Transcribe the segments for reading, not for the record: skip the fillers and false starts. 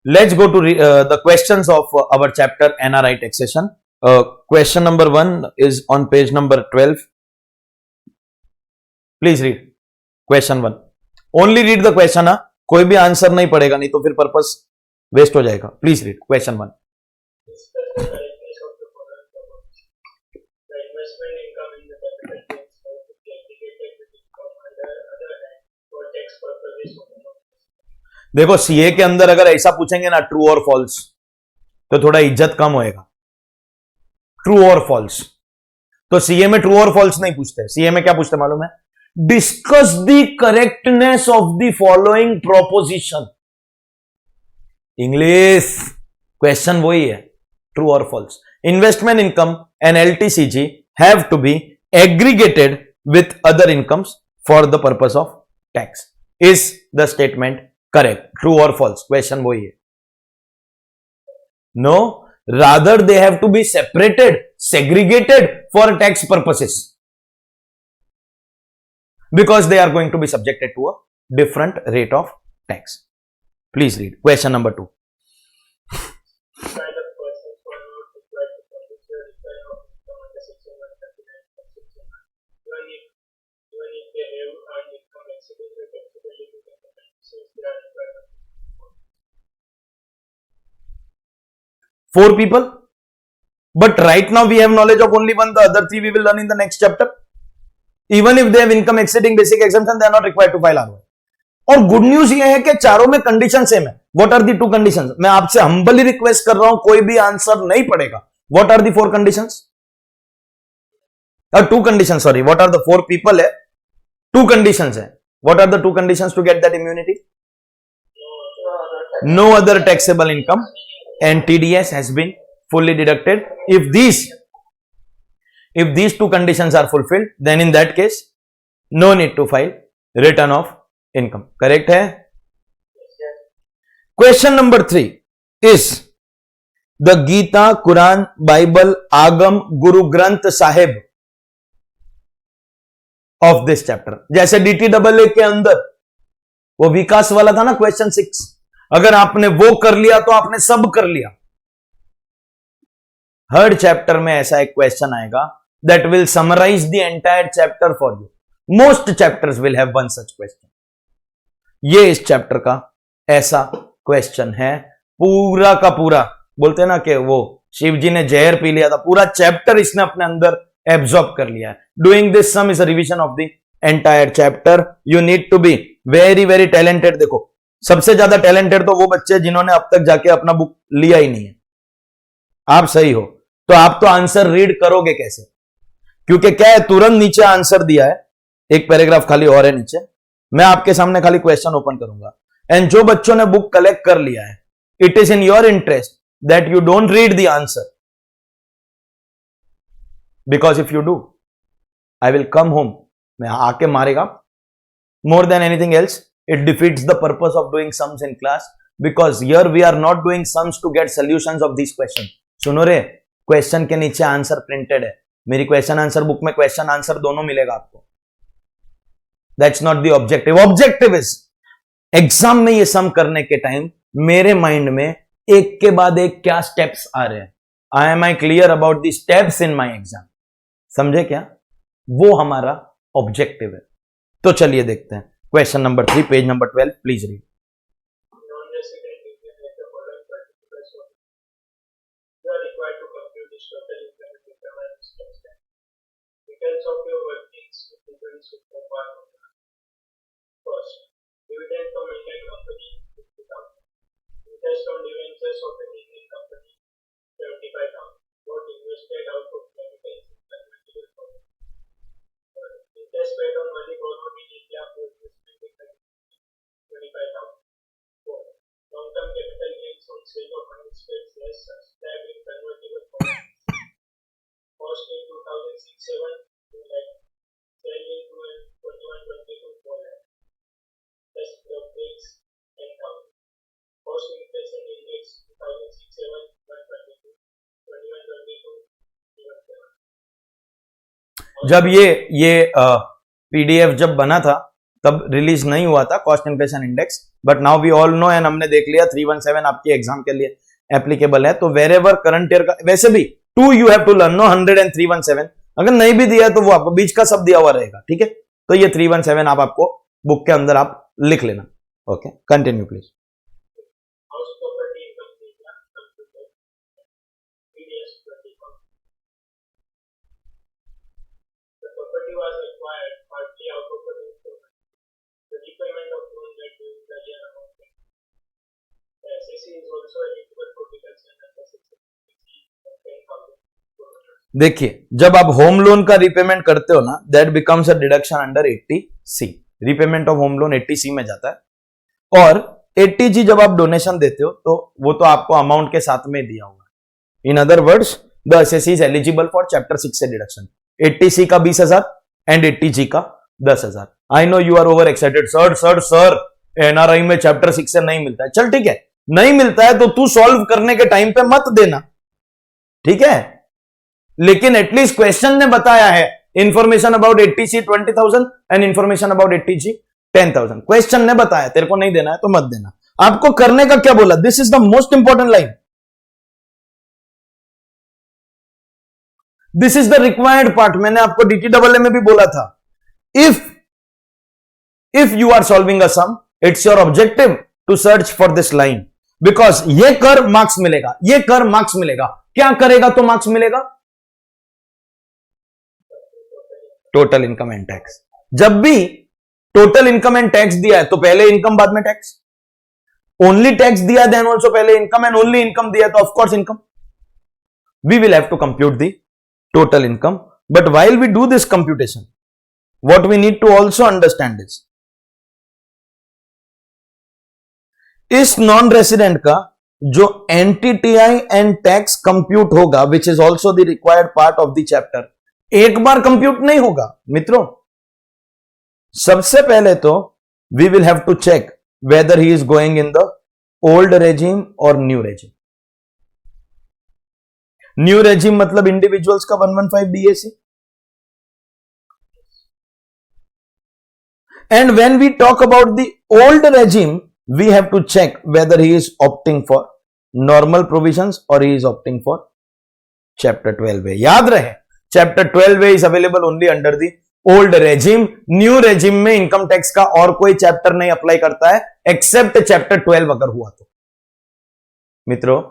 Let's go to the questions of our chapter NRI taxation. Question number 1 is on page number 12. Please read question 1. Only read the question. कोई भी answer नहीं पड़ेगा, नहीं तो फिर purpose waste हो जाएगा. Please read question 1. देखो सीए के अंदर अगर ऐसा पूछेंगे ना ट्रू और फॉल्स, तो थोड़ा इज्जत कम होएगा. ट्रू और फॉल्स, तो सीए में ट्रू और फॉल्स नहीं पूछते. सीए में क्या पूछते मालूम है? Discuss the correctness of the following proposition. English question वही है, ट्रू और false. Investment income and LTCG have to be aggregated with other incomes for the purpose of tax. Is the statement correct? True और false, question वही है. No, rather they have to be separated, segregated for tax purposes, because they are going to be subjected to a different rate of tax. Please read question number 2. Four people, but right now we have knowledge of only one. The other three we will learn in the next chapter. Even if they have income exceeding basic exemption, they are not required to file ROI. और good news ये है कि चारों में condition same है. What are the two conditions? मैं आपसे humbly request कर रहा हूं, कोई भी आंसर नहीं पड़ेगा. What are the four conditions? Two condition, sorry, what are the four people है, टू कंडीशंस है. What are the two conditions to get that immunity? No other taxable income and TDS has been fully deducted. If these two conditions are fulfilled, then in that case no need to file return of income. Correct hai? Question number 3 is the Gita, Quran, Bible, Agam, Guru Granth Sahib of this chapter. जैसे DTAA के अंदर वो विकास वाला था ना question 6, अगर आपने वो कर लिया तो आपने सब कर लिया. हर चैप्टर में ऐसा एक क्वेश्चन आएगा that will summarise the entire chapter for you. Most chapters will have one such question. ये इस चैप्टर का ऐसा क्वेश्चन है. पूरा का पूरा, बोलते हैं ना कि वो शिव जी ने जहर पी लिया था, पूरा चैप्टर इसने अपने अंदर एब्जॉर्ब कर लिया है. Doing this sum is a revision of the entire chapter. You need to be very very talented. देखो सबसे ज्यादा टैलेंटेड तो वो बच्चे जिन्होंने अब तक जाके अपना बुक लिया ही नहीं है. आप सही हो तो आप तो आंसर रीड करोगे कैसे? क्योंकि क्या है, तुरंत नीचे आंसर दिया है, एक पैराग्राफ खाली और है नीचे. मैं आपके सामने खाली क्वेश्चन ओपन करूंगा. एंड जो बच्चों ने बुक कलेक्ट कर लिया है, it is in your interest that you don't read the answer, because if you do I will come home, मैं आके मारेगा. More than anything else, it defeats the purpose of doing sums in class, because here we are not doing sums to get solutions of these questions. सुनो रे, question के नीचे answer printed है. मेरी question answer book में question answer दोनों मिलेगा आपको. That's not the objective. Objective is exam में ये सम करने के टाइम मेरे माइंड में एक के बाद एक क्या स्टेप्स आ रहे हैं. I clear about the steps in my exam? समझे क्या? वो हमारा ऑब्जेक्टिव है. तो चलिए देखते हैं question number 3, page number 12. Please read. Long-term capital gains on sale of undisturbed shares subscribed in convertible bonds. Cost in 2006-07, 2 lakh. Sale in 21-22, 4 lakh. Test brokerage 10,000. Cost inflation index 2006-07, 122, 21-22, 7. जब ये पीडीएफ जब बना था तब रिलीज नहीं हुआ था cost inflation index, but now we all know and हमने देख लिया 317 आपके एग्जाम के लिए एप्लीकेबल है। तो वेर एवर करंट ईयर का, वैसे भी 2 you have to learn, no 100 and 317, अगर नहीं भी दिया तो वो आपको बीच का सब दिया हुआ रहेगा, ठीक है। तो ये 317 आप आपको बुक के अंदर आप लिख लेना। Okay, continue please. House property income statement computed previous 20. The property was acquired partly out of the installment. The repayment of loan made during the year amounted. The SSC is also eligible for deduction under section 10,000. देखिए, जब आप home loan का repayment करते हो ना, that becomes a deduction under 80C। Repayment of home loan 80C में जाता है, और 80G जब आप डोनेशन देते हो तो वो तो आपको अमाउंट के साथ में दिया होगा। इन other words, the assessee is eligible for chapter 6 से डिडक्शन। 80C का 20,000 एंड 80G का 10,000। I know you are over excited, sir sir sir NRI में चैप्टर 6 से नहीं मिलता है। चल ठीक है, नहीं मिलता है तो तू सॉल्व करने के टाइम पे मत देना, ठीक है, लेकिन एटलीस्ट क्वेश्चन ने बताया है information about 80C 20,000 and information about 80G 10,000। Question ने बताया, तेरे को नहीं देना है तो मत देना। आपको करने का क्या बोला, this is the most important line, this is the required part. मैंने आपको DTAA में भी बोला था, if you are solving a sum, it's your objective to search for this line, because ये कर मार्क्स मिलेगा, ये कर मार्क्स मिलेगा। क्या करेगा तो मार्क्स मिलेगा? Total income and tax. जब भी टोटल इनकम एंड टैक्स दिया है तो पहले इनकम बाद में टैक्स, ओनली टैक्स दिया देन ऑल्सो पहले इनकम, एंड ओनली इनकम दिया तो of course income. We will have to compute the total income, but while we do this computation, what we need to also understand is, इस non resident का जो NTTI and tax compute होगा, which is also the required part of the chapter, एक बार compute नहीं होगा मित्रों। सबसे पहले तो we will have to check whether he is going in the old regime और न्यू रेजिम। न्यू रेजिम मतलब इंडिविजुअल्स का 115 BAC, and when we talk about the old regime we have to check whether he is opting for normal provisions और he is opting for chapter 12A। याद रहे, chapter 12A is available only under the old regime. New regime में income tax का और कोई chapter नहीं apply करता है एक्सेप्ट चैप्टर 12 अगर हुआ तो। मित्रों,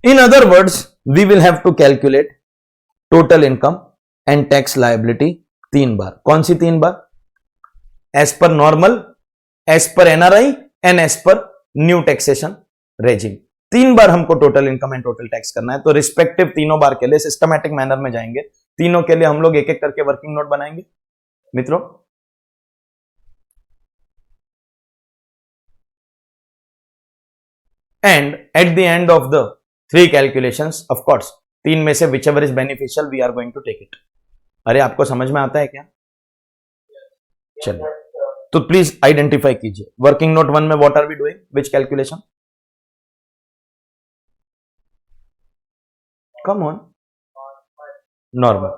in other words we will have to calculate total income and tax liability 3 बार। कौन सी 3 बार? As per normal, as per NRI and as per new taxation regime. 3 बार हमको total income and total tax करना है। तो रिस्पेक्टिव तीनों बार के लिए सिस्टमैटिक मैनर में जाएंगे, तीनों के लिए हम लोग एक एक करके वर्किंग नोट बनाएंगे मित्रों। And at the end of the 3 calculations, of course 3 में से whichever is beneficial we are going to take it. अरे आपको समझ में आता है क्या? चलिए, तो प्लीज आइडेंटिफाई कीजिए वर्किंग नोट 1 में what are we doing, which calculation? Come on, normal.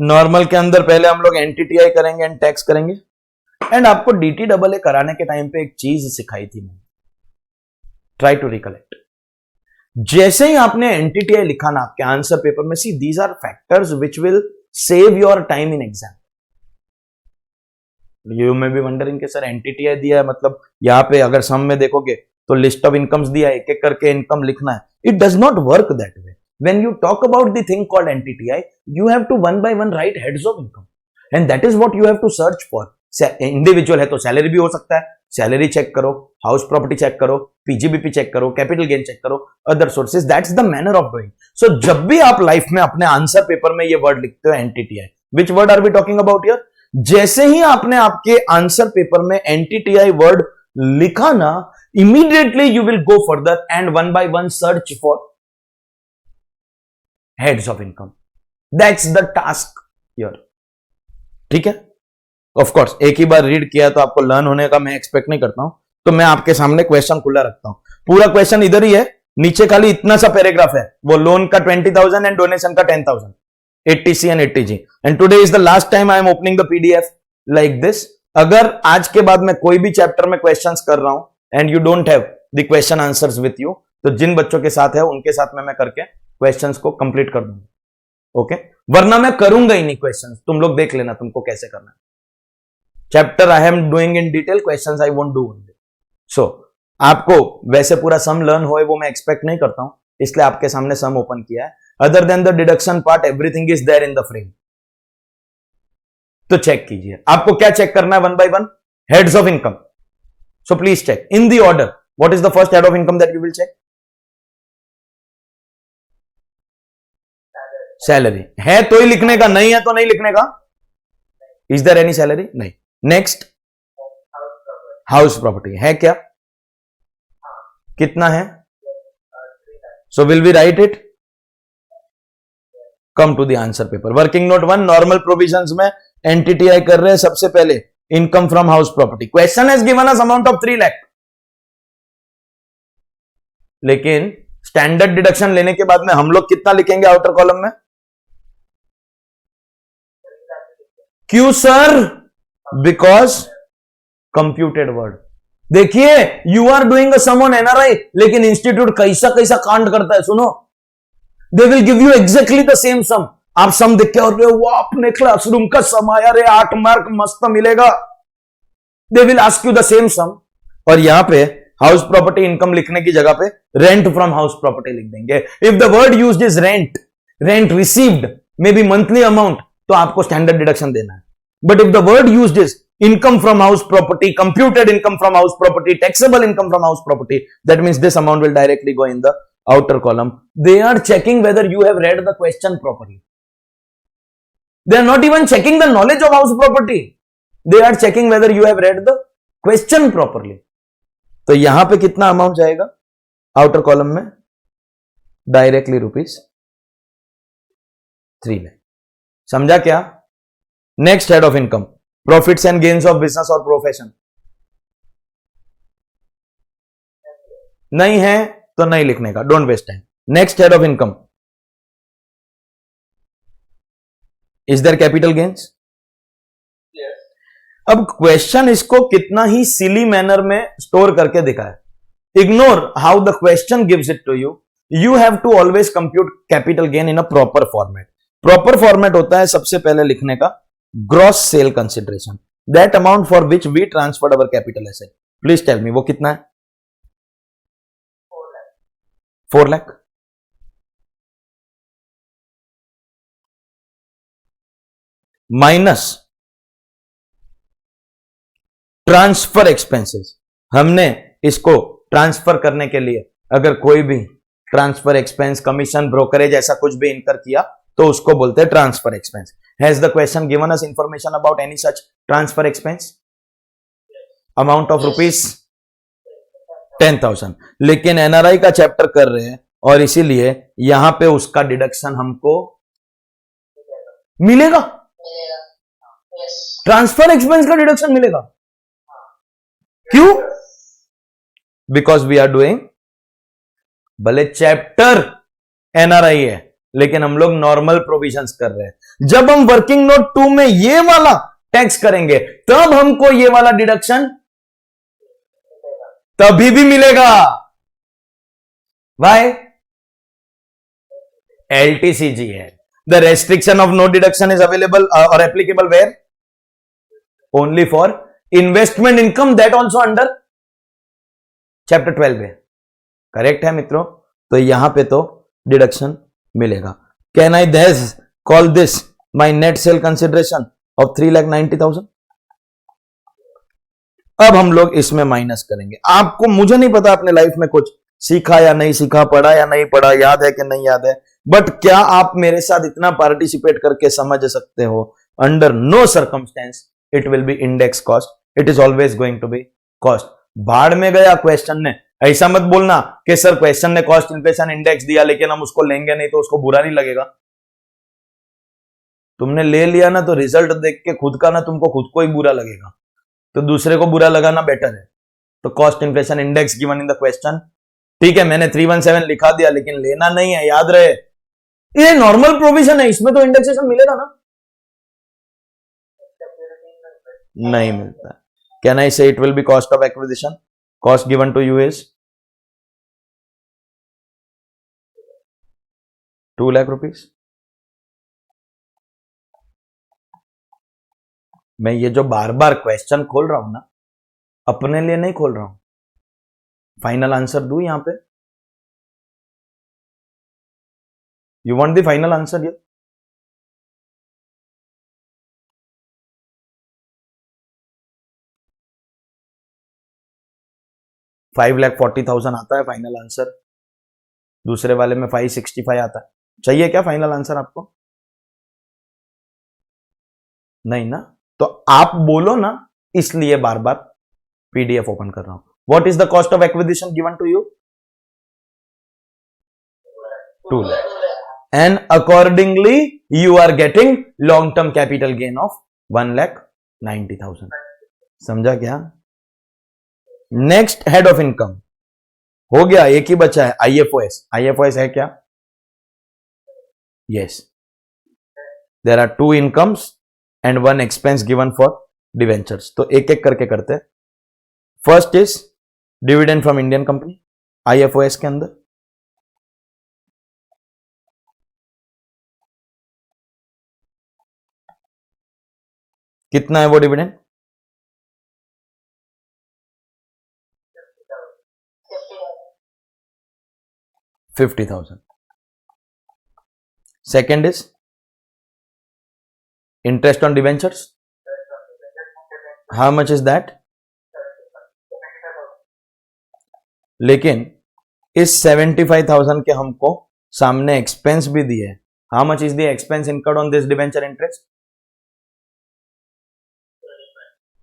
Normal के अंदर पहले हम लोग एनटीटीआई करेंगे एंड टैक्स करेंगे। एंड आपको DTAA कराने के टाइम पे एक चीज सिखाई थी मैंने, ट्राई टू रिकलेक्ट। जैसे ही आपने एनटीटीआई लिखा ना आपके आंसर पेपर में, see these are factors which will save your time in exam. You may be wondering कि सर एनटीटीआई दिया है, मतलब यहां पे अगर सम में देखोगे तो लिस्ट ऑफ इनकम्स दिया है, एक एक करके इनकम लिखना है। It does not work that way. When you talk about the thing called NTTI, you have to one by one write heads of income, and that is what you have to search for. Individual है तो salary भी हो सकता है, salary check करो, house property check करो, PGBP check करो, capital gain check करो, other sources. That's the manner of doing. So जब भी आप लाइफ में अपने आंसर पेपर में ये वर्ड लिखते हो NTTI, which word are we talking about here? जैसे ही आपने आपके आंसर पेपर में एनटीटीआई वर्ड लिखा ना, immediately you will go further and one by one search for heads of income. That's the task here, ठीक है? ऑफ कोर्स एक ही बार रीड किया तो आपको लर्न होने का मैं एक्सपेक्ट नहीं करता हूं, तो मैं आपके सामने क्वेश्चन खुला रखता हूं। पूरा क्वेश्चन इधर ही है, नीचे खाली इतना सा पैराग्राफ है, वो लोन का 20,000 एंड डोनेशन का 10,000। 80C and 80G. And today is the last time I am opening the PDF like this. अगर आज के बाद मैं कोई भी चैप्टर में क्वेश्चंस कर रहा हूं and you don't have the question answers with you, तो जिन बच्चों के साथ है उनके साथ में मैं करके क्वेश्चंस को कंप्लीट कर दूंगा, ओके? वरना मैं करूंगा ही नहीं क्वेश्चंस, तुम लोग देख लेना तुमको कैसे करना है. Chapter I am doing in detail, questions I won't do only. So आपको वैसे पूरा सम लर्न होए वो मैं एक्सपेक्ट नहीं करता हूं, इसलिए आपके सामने सम ओपन किया है. Other than the deduction part everything is there in the frame. तो चेक कीजिए, आपको क्या चेक करना है one by one? Heads of income. So please check in the order. What is the first head of income that you will check? Salary. है तो ही लिखने का, नहीं है तो नहीं लिखने का. Is there any salary? नहीं. Next, house property. है क्या? कितना है? So will we write it? Come to the answer paper. Working note 1, normal provisions में एनटीटीआई कर रहे हैं. सबसे पहले income from house property. Question has given us amount of 3 lakh, लेकिन स्टैंडर्ड डिडक्शन लेने के बाद में हम लोग कितना लिखेंगे आउटर कॉलम में? क्यों सर? Because computed word. देखिए, you are doing a sum on NRI, लेकिन इंस्टीट्यूट कैसा कैसा कांड करता है सुनो. They will give you exactly the same sum. आप सम देख के और वो आपने क्लासरूम का सम आया रे, 8 मार्क मस्त मिलेगा. They will ask you the same sum. और यहां पे हाउस प्रॉपर्टी इनकम लिखने की जगह पे रेंट फ्रॉम हाउस प्रॉपर्टी लिख देंगे. If the word used is rent, rent received, may be monthly amount, तो आपको स्टैंडर्ड डिडक्शन देना है. But if the word used is income from house property, computed income from house property, taxable income from house property, that means this amount will directly go in the outer column. They are checking whether you have read the question properly. They are not even checking the knowledge of house property. They are checking whether you have read the question properly. तो यहां पे कितना amount जाएगा outer column में? Directly ₹3 lakh. समझा क्या? Next head of income, profits and gains of business और profession. नहीं है तो नहीं लिखने का, don't waste time. Next head of income, is there capital gains? अब क्वेश्चन इसको कितना ही सिली मैनर में स्टोर करके दिखा है. Ignore how the question gives it to you. You have to always compute capital gain in a proper format. Proper format होता है सबसे पहले लिखने का gross sale consideration, that amount for which we transferred our capital asset. Please tell me वो कितना है? 4 lakh. Minus transfer expenses. हमने इसको ट्रांसफर करने के लिए अगर कोई भी ट्रांसफर एक्सपेंस, कमीशन, ब्रोकरेज ऐसा कुछ भी इनकर किया तो उसको बोलते हैं transfer expense. Has the question given us information about any such transfer expense? Amount of ₹10,000. लेकिन एनआरआई का चैप्टर कर रहे हैं और इसीलिए यहां पे उसका डिडक्शन हमको मिलेगा. ट्रांसफर एक्सपेंस का डिडक्शन मिलेगा. क्यों? बिकॉज वी आर डूइंग, भले चैप्टर एनआरआई है लेकिन हम लोग नॉर्मल प्रोविजंस कर रहे हैं. जब हम वर्किंग नोट 2 में ये वाला टैक्स करेंगे तब हमको ये वाला डिडक्शन तभी भी मिलेगा. वाई? LTCG है. The restriction of no deduction is available और applicable where? Only for investment income, that also under chapter 12 है. करेक्ट है मित्रों? तो यहां पे तो डिडक्शन मिलेगा. कैन आई देस call this my net sale consideration of 3,90,000? अब हम लोग इसमें माइनस करेंगे. आपको, मुझे नहीं पता आपने लाइफ में कुछ सीखा या नहीं सीखा, पढ़ा या नहीं पढ़ा, याद है कि नहीं याद है, बट क्या आप मेरे साथ इतना पार्टिसिपेट करके समझ सकते हो? Under no circumstance it will be index cost, it is always going to be cost. भाड़ में गया क्वेश्चन ने. ऐसा मत बोलना कि सर क्वेश्चन ने कॉस्ट इन्फ्लेशन इंडेक्स दिया लेकिन हम उसको लेंगे नहीं तो उसको बुरा नहीं लगेगा. तुमने ले लिया ना तो रिजल्ट देख के खुद का ना तुमको खुद को ही बुरा लगेगा, तो दूसरे को बुरा लगाना बेटर है. तो cost inflation index given in the question, ठीक है, मैंने 317 लिखा दिया लेकिन लेना नहीं है, याद रहे. ये नॉर्मल प्रोविजन है, इसमें तो इंडेक्सेशन मिलेगा ना? नहीं मिलता। Can I say it will be cost of acquisition? Cost given to you is 2 lakh rupees. मैं ये जो बार बार क्वेश्चन खोल रहा हूं ना, अपने लिए नहीं खोल रहा हूं, फाइनल आंसर दू यहां पे। You want the final answer? ये $5,40,000 आता है फाइनल आंसर, दूसरे वाले में 565 आता है। चाहिए क्या फाइनल आंसर आपको? नहीं ना? तो आप बोलो ना, इसलिए बार बार पीडीएफ ओपन कर रहा हूं। What is the cost of acquisition given to you? 2 lakh. And accordingly you are getting long term capital gain of 1,90,000। समझा क्या? नेक्स्ट हेड ऑफ इनकम हो गया, एक ही बचा है आईएफओएस। आईएफओएस है क्या? Yes, there are 2 incomes and 1 expense given for debentures. तो एक एक करके करते हैं। First is dividend from Indian company, IFOS के अंदर। कितना है वो dividend? 50,000। Second is interest on debentures. How much is that? लेकिन इस 75,000 के हमको सामने एक्सपेंस भी दिए। How much is the expense incurred on this debenture interest?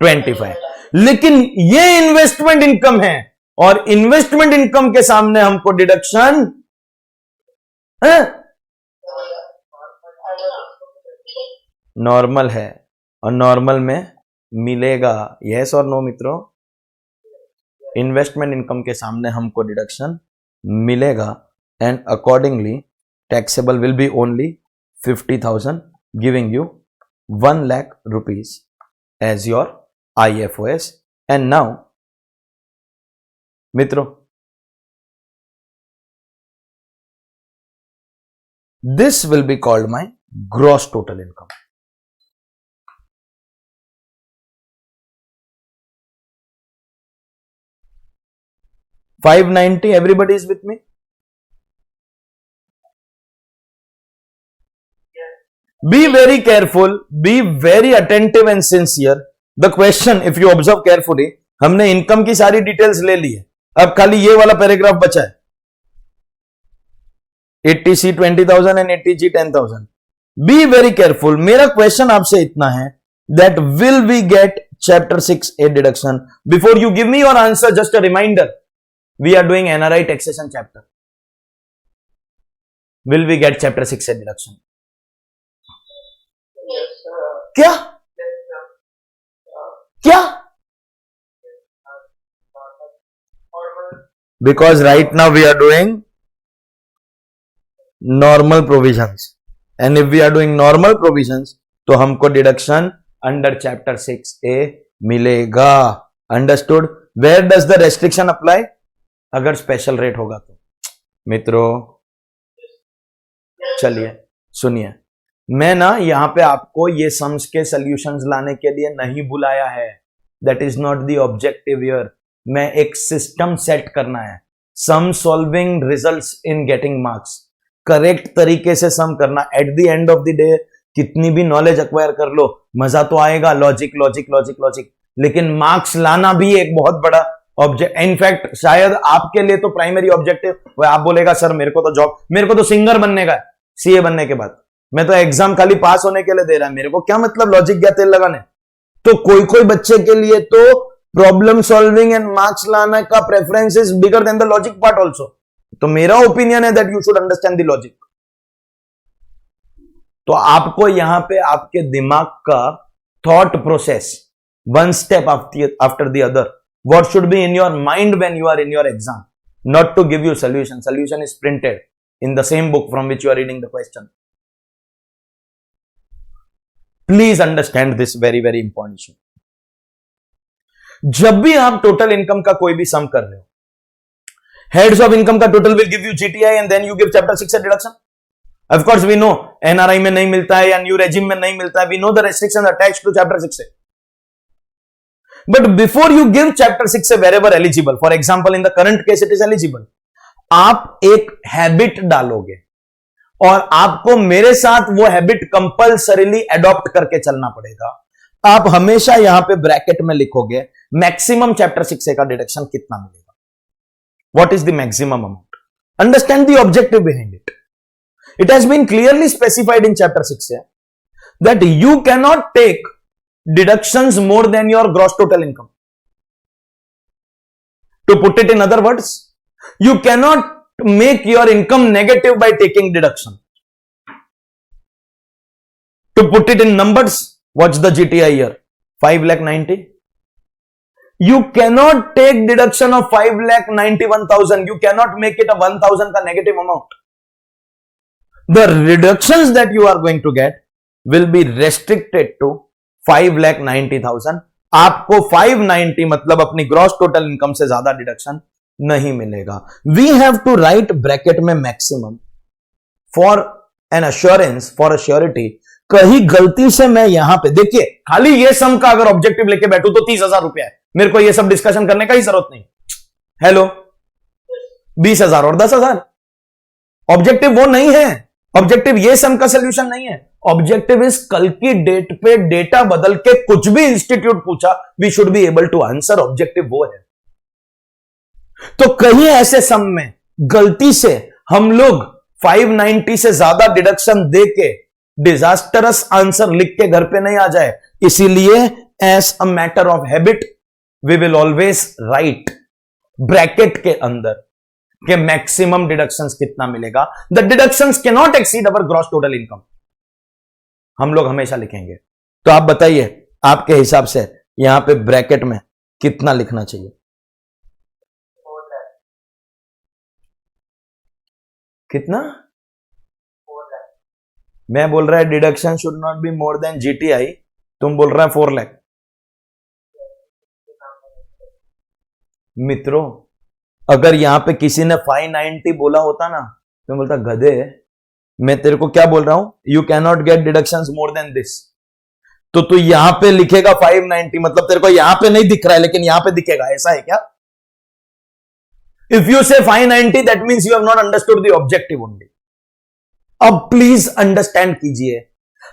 25। लेकिन ये इन्वेस्टमेंट इनकम है, और इन्वेस्टमेंट इनकम के सामने हमको डिडक्शन नॉर्मल है, और नॉर्मल में मिलेगा। यस और नो मित्रों? इन्वेस्टमेंट इनकम के सामने हमको डिडक्शन मिलेगा, and accordingly taxable will be only 50,000, giving you 1 lakh rupees as your IFOS. And now मित्रों, this will be called my gross total income. $590, everybody is with me? Be very careful, be very attentive and sincere. The question, if you observe carefully, हमने income की सारी details ले ली है, अब खाली ये वाला पैराग्राफ बचा है। 80C 20,000 and 80G 10,000. Be very careful. मेरा क्वेश्चन आपसे इतना है, that will we get chapter 6A deduction? Before you give me your answer, just a reminder. We are doing NRI taxation chapter. Will we get chapter 6A deduction? Yes, क्या? क्या? Because right now we are doing normal provisions, and if we are doing normal provisions, तो हमको deduction under chapter 6A मिलेगा। Understood? Where does the restriction apply? अगर special rate होगा तो। मित्रों चलिए सुनिए, मैं ना यहां पे आपको ये सम्स के सॉल्यूशंस लाने के लिए नहीं बुलाया है। That is not the objective here. मैं एक सिस्टम सेट करना है, sum solving results in getting marks, correct तरीके से सम करना। At the end of the day कितनी भी नॉलेज एक्वायर कर लो, मजा तो आएगा, लॉजिक लॉजिक लॉजिक लॉजिक, लेकिन मार्क्स लाना भी एक बहुत बड़ा ऑब्जेक्ट। इनफैक्ट शायद आपके लिए तो प्राइमरी ऑब्जेक्टिव, आप बोलेगा सर मेरे को तो जॉब, मेरे को तो सिंगर बनने का है सीए बनने के बाद, मैं तो एग्जाम खाली पास होने के लिए दे रहा है, मेरे को क्या मतलब लॉजिक या तेल लगाने। तो कोई कोई बच्चे के लिए तो प्रॉब्लम सॉल्विंग एंड मार्क्स लाने का preference is bigger than the logic part also. तो मेरा ओपिनियन है that you should understand the logic. तो आपको यहां पे आपके दिमाग का thought process one step after the other, what should be in your mind when you are in your exam, not to give you solution is printed, in the same book from which you are reading the question. Please understand this very very important issue. जब भी आप total income का कोई भी सम कर रहे हो, heads of income का total will give you GTI and then you give chapter 6 से deduction. Of course we know NRI में नहीं मिलता है या न्यू रेजिम में नहीं मिलता है. We know the restrictions attached to chapter 6 से. But before you give chapter 6 से wherever eligible, for example in the current case it is eligible, आप एक हैबिट डालोगे और आपको मेरे साथ वो हैबिट कंपल्सरीली अडॉप्ट करके चलना पड़ेगा. आप हमेशा यहां पे ब्रैकेट में लिखोगे मैक्सिमम चैप्टर 6 का डिडक्शन कितना मिलेगा. What is the maximum amount? Understand the objective behind it. It has been clearly specified in chapter 6 that you can not take deductions more than your gross total income. To put it in other words, you cannot make your income negative by taking deduction. To put it in numbers, what's the GTI here? 5,90,000. You cannot take deduction of 5,91,000. You cannot make it a 1,000 का negative amount. The reductions that you are going to get will be restricted to 5,90,000. आपको 590 मतलब अपनी gross total income से ज्यादा deduction नहीं मिलेगा. We have to write bracket में maximum for an assurance, for assurity. कहीं गलती से मैं यहां पे देखिए, खाली ये सम का अगर ऑब्जेक्टिव लेके बैठू तो 30,000 रुपया है. मेरे को ये सब डिस्कशन करने का ही जरूरत नहीं. हेलो, 20,000 और 10,000. ऑब्जेक्टिव वो नहीं है. ऑब्जेक्टिव ये सम का सोल्यूशन नहीं है. ऑब्जेक्टिव इज कल की डेट पे डेटा बदल के कुछ भी इंस्टीट्यूट पूछा, we should be able to answer. Objective वो है. तो कहीं ऐसे सम में गलती से हम लोग 590 से ज्यादा डिडक्शन देके डिजास्टरस आंसर लिख के घर पे नहीं आ जाए. इसीलिए as a matter of habit we will always write bracket के अंदर कि मैक्सिमम डिडक्शंस कितना मिलेगा. The deductions can not exceed our gross total income. हम लोग हमेशा लिखेंगे. तो आप बताइए आपके हिसाब से यहां पे ब्रैकेट में कितना लिखना चाहिए? कितना? मैं बोल रहा है deduction should not be more than GTI, तुम बोल रहा है 4 लाख. मित्रों, अगर यहां पे किसी ने 590 बोला होता ना, तो मैं बोलता गधे, मैं तेरे को क्या बोल रहा हूं, you can not gate deductions more than this. तो तू यहां पे लिखेगा 590, मतलब तेरे को यहां पे नहीं दिख रहा है लेकिन यहां पे दिखेगा. ऐसा है क्या? If you say 590 that means you have not understood the objective only. अब प्लीज अंडरस्टैंड कीजिए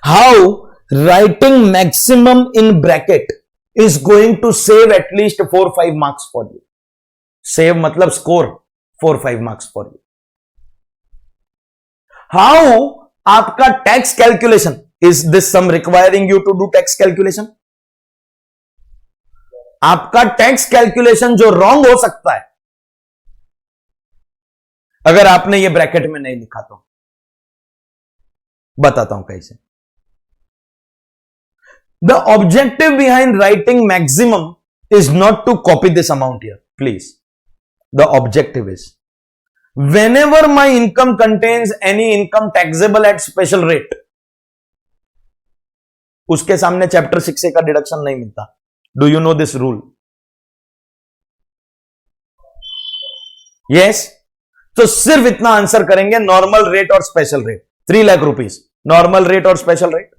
how writing maximum in bracket is going to save at least 4-5 marks for you. Save मतलब score 4-5 marks for you. How आपका tax calculation, is this sum requiring you to do tax calculation? आपका tax calculation जो wrong हो सकता है अगर आपने ये ब्रैकेट में नहीं लिखा तो. बताता हूं कैसे. The objective behind writing maximum is not to copy this amount here, please. The objective is whenever my income contains any income taxable at special rate, उसके सामने चैप्टर 6 का डिडक्शन नहीं मिलता. Do you know this rule? Yes. तो सिर्फ इतना answer करेंगे, normal rate और special rate. 3 lakh rupees normal rate और स्पेशल रेट.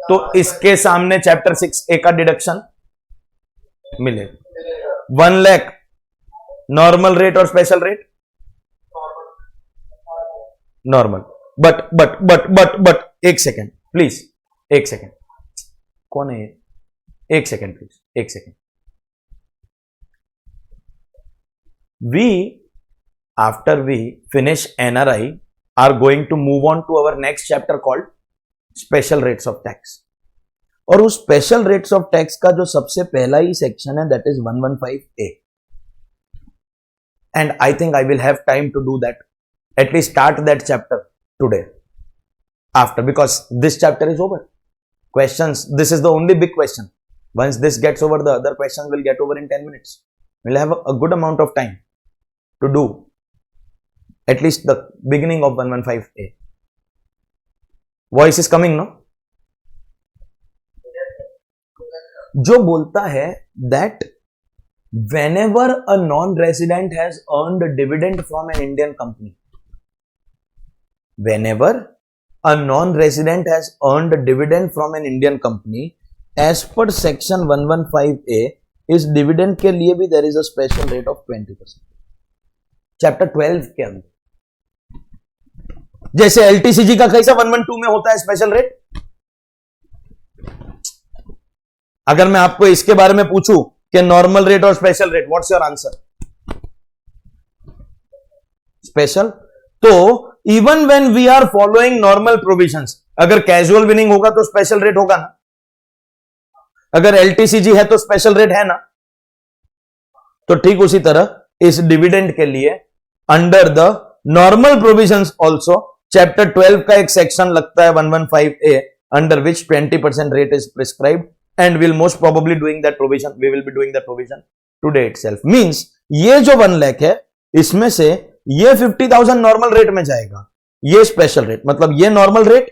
तो इसके सामने चैप्टर 6A का डिडक्शन मिलेगा. 1 लाख नॉर्मल रेट और स्पेशल रेट नॉर्मल. बट एक सेकेंड प्लीज, एक सेकेंड. कौन है? एक सेकेंड प्लीज, एक second. We after we finish NRI are going to move on to our next chapter called special rates of tax. और उस special rates of tax का जो सबसे पहला ही सेक्शन है that is 115A. And I think I will have time to do that, at least start that chapter today after, because this chapter is over. Questions, this is the only big question. Once this gets over, the other questions will get over in 10 minutes. We'll have a good amount of time. to do at least the beginning of 115A. Voice is coming, no? जो बोलता है that whenever a non-resident has earned dividend from an Indian company, whenever a non-resident has earned dividend from an Indian company, as per section 115A, इस dividend के लिए भी there is a special rate of 20%. Chapter 12 के अंदर जैसे LTCG का कैसा 112 में होता है स्पेशल रेट, अगर मैं आपको इसके बारे में पूछूं कि नॉर्मल रेट और special rate, what's your answer? Special. तो even when we are following normal provisions, अगर कैजुअल विनिंग होगा तो स्पेशल रेट होगा ना, अगर LTCG है तो स्पेशल रेट है ना. तो ठीक उसी तरह इस डिविडेंड के लिए under the normal provisions also chapter 12 का एक सेक्शन लगता है 115A, under which 20% rate is prescribed and we'll most probably doing that provision, we will be doing that provision today itself. Means ये जो 1 लाख है इसमें से ये 50,000 नॉर्मल रेट में जाएगा, ये स्पेशल रेट, मतलब ये नॉर्मल रेट,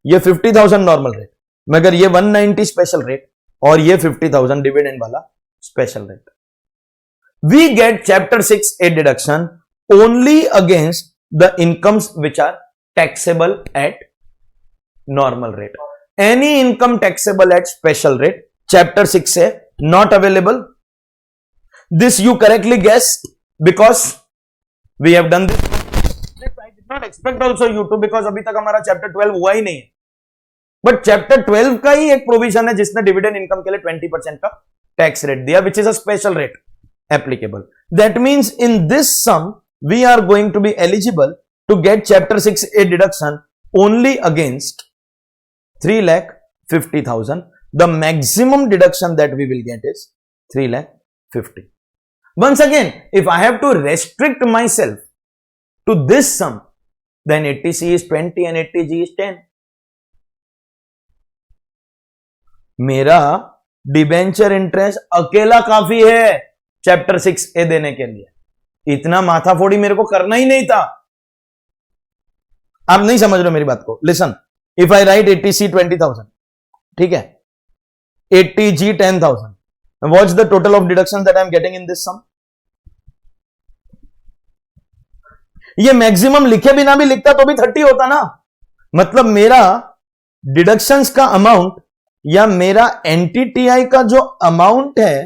ये 50,000 नॉर्मल रेट, मगर ये 190 स्पेशल रेट और ये 50,000 डिविडेंड वाला special rate. We get chapter 6A deduction only against the incomes which are taxable at normal rate. Any income taxable at special rate, chapter 6A not available. This you correctly guessed because we have done this. I did not expect also you to, because अभी तक हमारा chapter 12 हुआ ही नहीं है. But chapter 12 का ही एक provision है जिसने डिविडेंड इनकम के लिए 20% का टैक्स रेट दिया, which is a special rate applicable. That means in this sum we are going to be eligible to get chapter 6A deduction only against 3,50,000. The maximum deduction that we will get is 3,50,000. Once again, if I have to restrict myself to this sum, then 80C is 20 and 80G is 10. मेरा debenture interest अकेला काफी है chapter 6A देने के लिए, इतना माथाफोड़ी मेरे को करना ही नहीं था. आप नहीं समझ रहे मेरी बात को. Listen, if I write 80C 20,000, ठीक है, 80G 10,000, what's the total of deductions that I am getting in this sum? ये मैक्सिमम लिखे बिना भी लिखता तो भी 30 होता ना. मतलब मेरा डिडक्शंस का अमाउंट या मेरा NTTI का जो अमाउंट है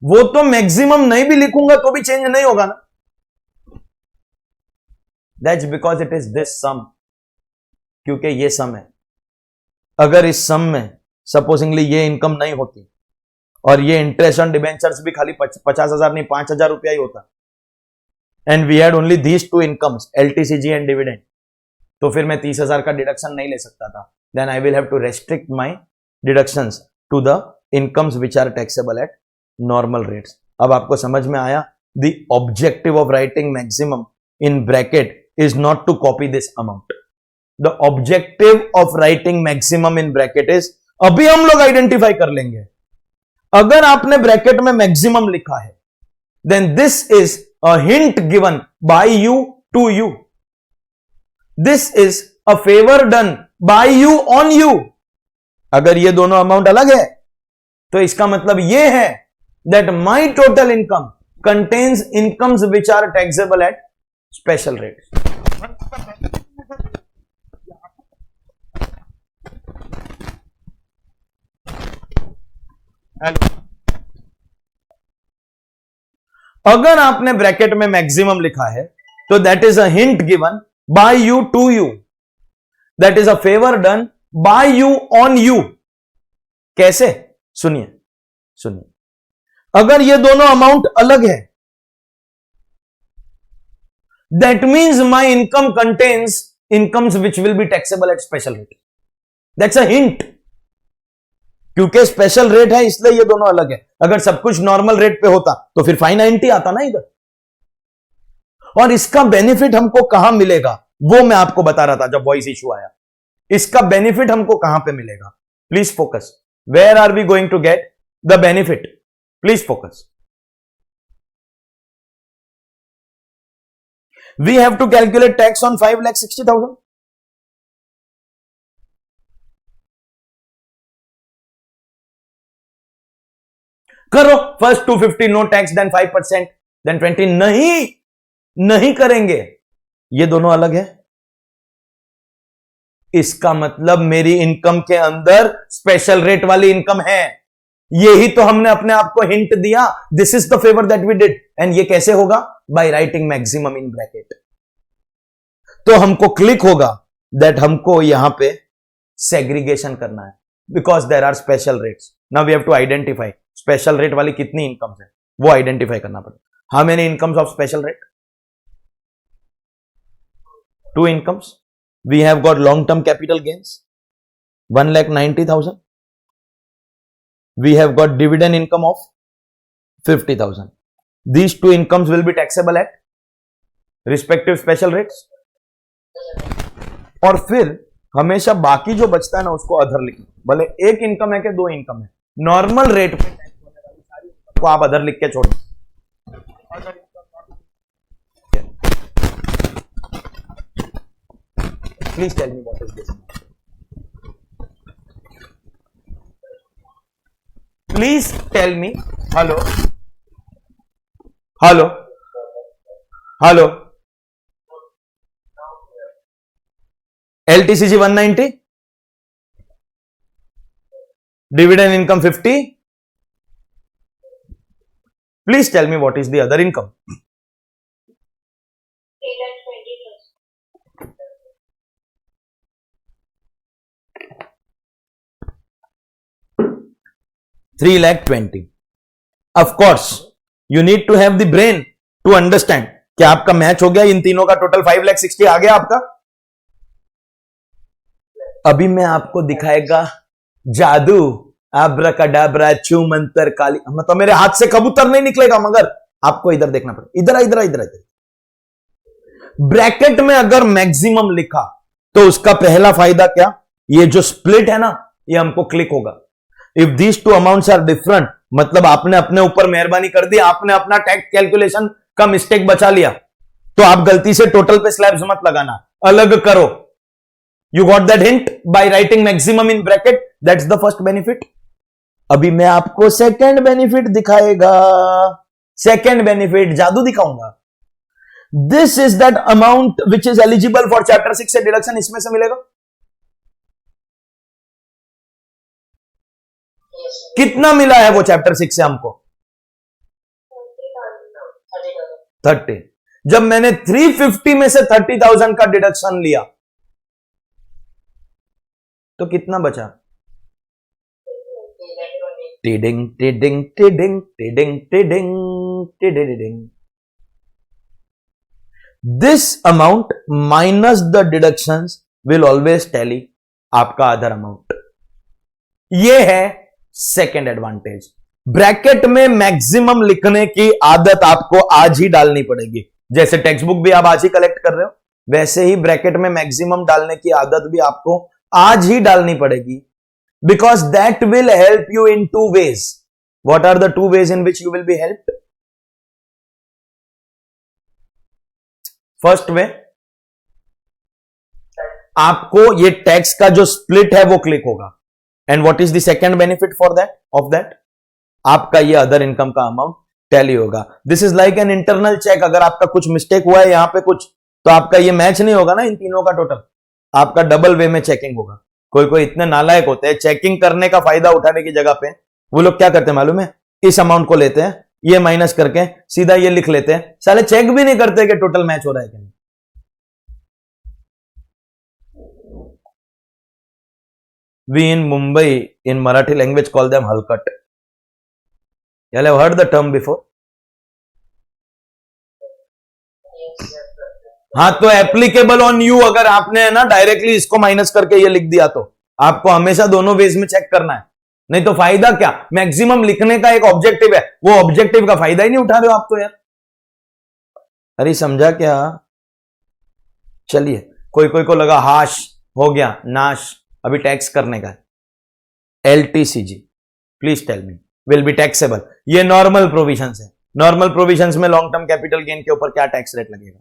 वो तो मैक्सिमम नहीं भी लिखूंगा तो भी चेंज नहीं होगा ना. That's because it is this sum, क्योंकि ये सम है. अगर इस सम में सपोजिंगली ये इनकम नहीं होती और ये इंटरेस्ट ऑन डिबेंचर्स भी खाली 50,000 नहीं 5,000 रुपया ही होता, and we had only these two incomes LTCG and dividend, तो फिर मैं 30,000 का डिडक्शन नहीं ले सकता था. Then I will have to restrict my deductions to the incomes which are taxable at normal rates. अब आपको समझ में आया. The objective of writing maximum in bracket is not to copy this amount. The objective of writing maximum in bracket is, अभी हम लोग identify कर लेंगे. अगर आपने ब्रैकेट में मैक्सिमम लिखा है then this is a hint given by you to you. This is a favor done by you on you. अगर ये दोनों अमाउंट अलग है तो इसका मतलब ये है that my total income contains incomes which are taxable at special rates. अगर आपने ब्रैकेट में मैक्सिमम लिखा है तो that is a hint given by you to you, that is a favour done by you on you. कैसे? सुनिए सुनिए. अगर ये दोनों अमाउंट अलग है that means my income contains incomes which will be taxable at special rate. That's a hint. क्योंकि special rate है इसलिए ये दोनों अलग है. अगर सब कुछ नॉर्मल रेट पे होता तो फिर 590 आता ना इधर. और इसका बेनिफिट हमको कहां मिलेगा वो मैं आपको बता रहा था जब वॉइस इशू आया. इसका बेनिफिट हमको कहां पे मिलेगा. Please focus. Where are we going to get the benefit? Please focus. We have to calculate tax on 5,60,000. करो first 250 no tax, then 5%, then 20. नहीं करेंगे, ये दोनों अलग है. इसका मतलब मेरी इनकम के अंदर स्पेशल रेट वाली इनकम है. यही तो हमने अपने आप को हिंट दिया. This is the favour that we did. And ये कैसे होगा? By writing maximum in bracket. तो हमको क्लिक होगा दैट हमको यहां पे सेग्रीगेशन करना है, because there are special rates. Now we have to identify special rate वाली कितनी इनकम्स है, वो आइडेंटिफाई करना पड़ेगा. How many incomes of special rate? 2 incomes. We have got long-term capital gains, 1,90,000. We have got dividend income of 50,000. These 2 incomes will be taxable at respective special rates. और फिर हमेशा बाकी जो बचता है ना उसको अदर लिखें. भले एक इनकम है कि 2 इनकम है, नॉर्मल रेट पे टैक्स होने वाली सारी इनकम को आप अदर लिख के छोड़. Please tell me what is this. Please tell me. Hello. LTCG 190. Dividend income 50. Please tell me what is the other income. 3,20,000. Of course, you need to have the brain to understand. क्या आपका match हो गया? इन तीनों का total 5,60,000 आ गया आपका. अभी मैं आपको दिखाएगा जादू, आब्राकाडाब्रा, छू मंतर काली. मतलब मेरे हाथ से कबूतर नहीं निकलेगा, मगर आपको इधर देखना पड़ेगा. इधर. ब्रैकेट में अगर मैक्सिमम लिखा तो उसका पहला फायदा क्या? ये जो स्प्लिट है ना, ये हमको क्लिक होगा. If these 2 amounts are different, मतलब आपने अपने ऊपर मेहरबानी कर दी, आपने अपना टैक्स कैलकुलेशन का मिस्टेक बचा लिया, तो आप गलती से टोटल पे स्लैब्स मत लगाना, अलग करो. You got that hint bye writing maximum in bracket. That's the first benefit. अभी मैं आपको सेकेंड बेनिफिट दिखाएगा. सेकेंड बेनिफिट जादू दिखाऊंगा. This is that amount which is eligible for chapter 6 से डिडक्शन. इसमें से मिलेगा कितना मिला है वो चैप्टर 6 से हमको? 30. जब मैंने 350 में से 30,000 का डिडक्शन लिया तो कितना बचा? Tiding tiding tiding tiding tiding tiding. This amount minus the deductions will always tally आपका अदर अमाउंट. ये है सेकेंड एडवांटेज. ब्रैकेट में मैक्सिमम लिखने की आदत आपको आज ही डालनी पड़ेगी. जैसे टेक्स्ट बुक भी आप आज ही कलेक्ट कर रहे हो, वैसे ही ब्रैकेट में मैक्सिमम डालने की आदत भी आपको आज ही डालनी पड़ेगी. Because that will help you in 2 ways. What are the 2 ways in which you will be helped? First way, आपको ये टैक्स का जो स्प्लिट है वो क्लिक होगा. And what is the second benefit for that of that? आपका ये other income का अमाउंट टैली होगा. This is like an internal check. अगर आपका कुछ मिस्टेक हुआ है यहां पे कुछ, तो आपका ये मैच नहीं होगा ना इन तीनों का टोटल. आपका डबल वे में चेकिंग होगा. कोई इतने नालायक होते हैं, चेकिंग करने का फायदा उठाने की जगह पे वो लोग क्या करते हैं मालूम है? इस अमाउंट को लेते हैं, ये माइनस करके सीधा ये लिख लेते हैं. साले चेक भी नहीं करते कि टोटल मैच हो रहा है कि नहीं. We in Mumbai, in Marathi language, call them halkat. You have heard the term before? हाँ, तो एप्लीकेबल ऑन यू. अगर आपने ना डायरेक्टली इसको माइनस करके ये लिख दिया तो आपको हमेशा दोनों वेज में चेक करना है. नहीं तो फायदा क्या? मैक्सिमम लिखने का एक ऑब्जेक्टिव है, वो ऑब्जेक्टिव का फायदा ही नहीं उठा रहे हो आप तो यार. अरे समझा क्या? चलिए, कोई को लगा हाश हो गया नाश, अभी टैक्स करने का है. LTCG, please tell me, will be taxable. ये नॉर्मल प्रोविजन है। नॉर्मल प्रोविजन में लॉन्ग टर्म कैपिटल गेन के ऊपर क्या टैक्स रेट लगेगा?